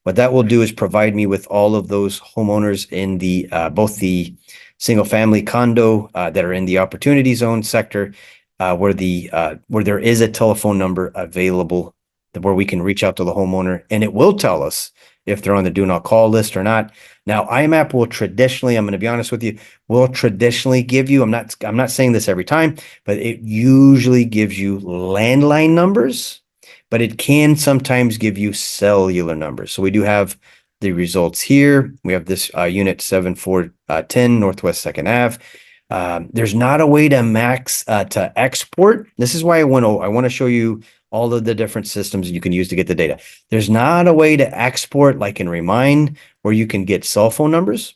What that will do is provide me with all of those homeowners in the both the single family condo that are in the opportunity zone sector, where there is a telephone number available where we can reach out to the homeowner, and it will tell us if they're on the do not call list or not. Now, IMAP will traditionally, I'm going to be honest with you, will traditionally give you, I'm not saying this every time, but it usually gives you landline numbers, but it can sometimes give you cellular numbers. So we do have the results here. We have this unit 7410 Northwest 2nd Ave. There's not a way to export. This is why I want to show you all of the different systems you can use to get the data. There's not a way to export like in Remind where you can get cell phone numbers.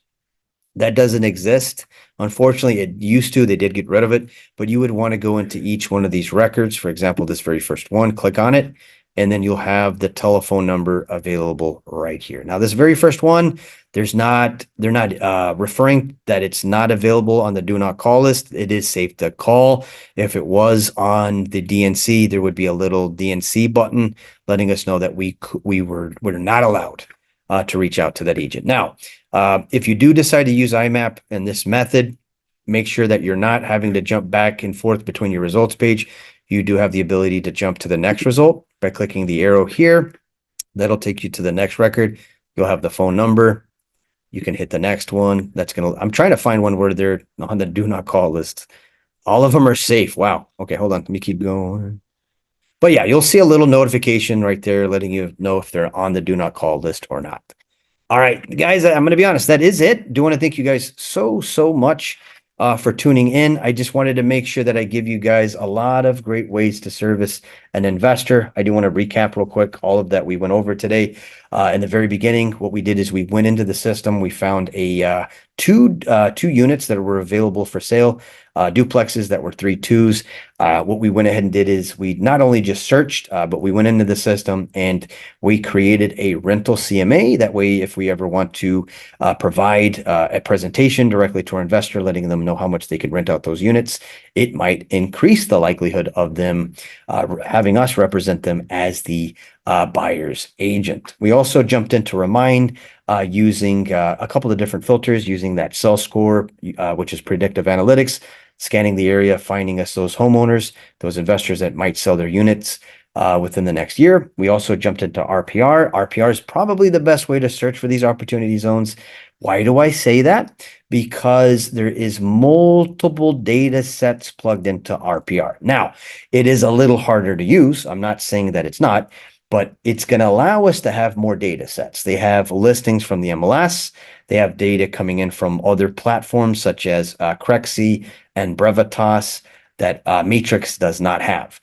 That doesn't exist. Unfortunately, it used to. They did get rid of it, but you would want to go into each one of these records. For example, this very first one, click on it, and then you'll have the telephone number available right here. Now, this very first one, they're not referring that it's not available on the do not call list. It is safe to call. If it was on the DNC, there would be a little DNC button letting us know that we were not allowed to reach out to that agent. Now, if you do decide to use IMAP in this method, make sure that you're not having to jump back and forth between your results page. You do have the ability to jump to the next result by clicking the arrow here. That'll take you to the next record. You'll have the phone number. You can hit the next one. I'm trying to find one where they're on the do not call list. All of them are safe. Wow. Okay, hold on. Let me keep going. But yeah, you'll see a little notification right there letting you know if they're on the do not call list or not. All right, guys, I'm going to be honest. That is it. Do want to thank you guys so much for tuning in. I just wanted to make sure that I give you guys a lot of great ways to service an investor. I do want to recap real quick all of that we went over today. In the very beginning, what we did is we went into the system. We found two units that were available for sale, duplexes that were 3.2s. What we went ahead and did is we not only just searched, but we went into the system and we created a rental CMA. That way, if we ever want to provide a presentation directly to our investor, letting them know how much they could rent out those units, it might increase the likelihood of them having us represent them as the buyer's agent. We also jumped into Remind using a couple of different filters, using that cell score, which is predictive analytics, scanning the area, finding us those homeowners, those investors that might sell their units within the next year. We also jumped into RPR. RPR is probably the best way to search for these opportunity zones. Why do I say that? Because there is multiple data sets plugged into RPR. Now, it is a little harder to use. I'm not saying that it's not, but it's going to allow us to have more data sets. They have listings from the MLS. They have data coming in from other platforms such as Crexi and Brevitas that Matrix does not have.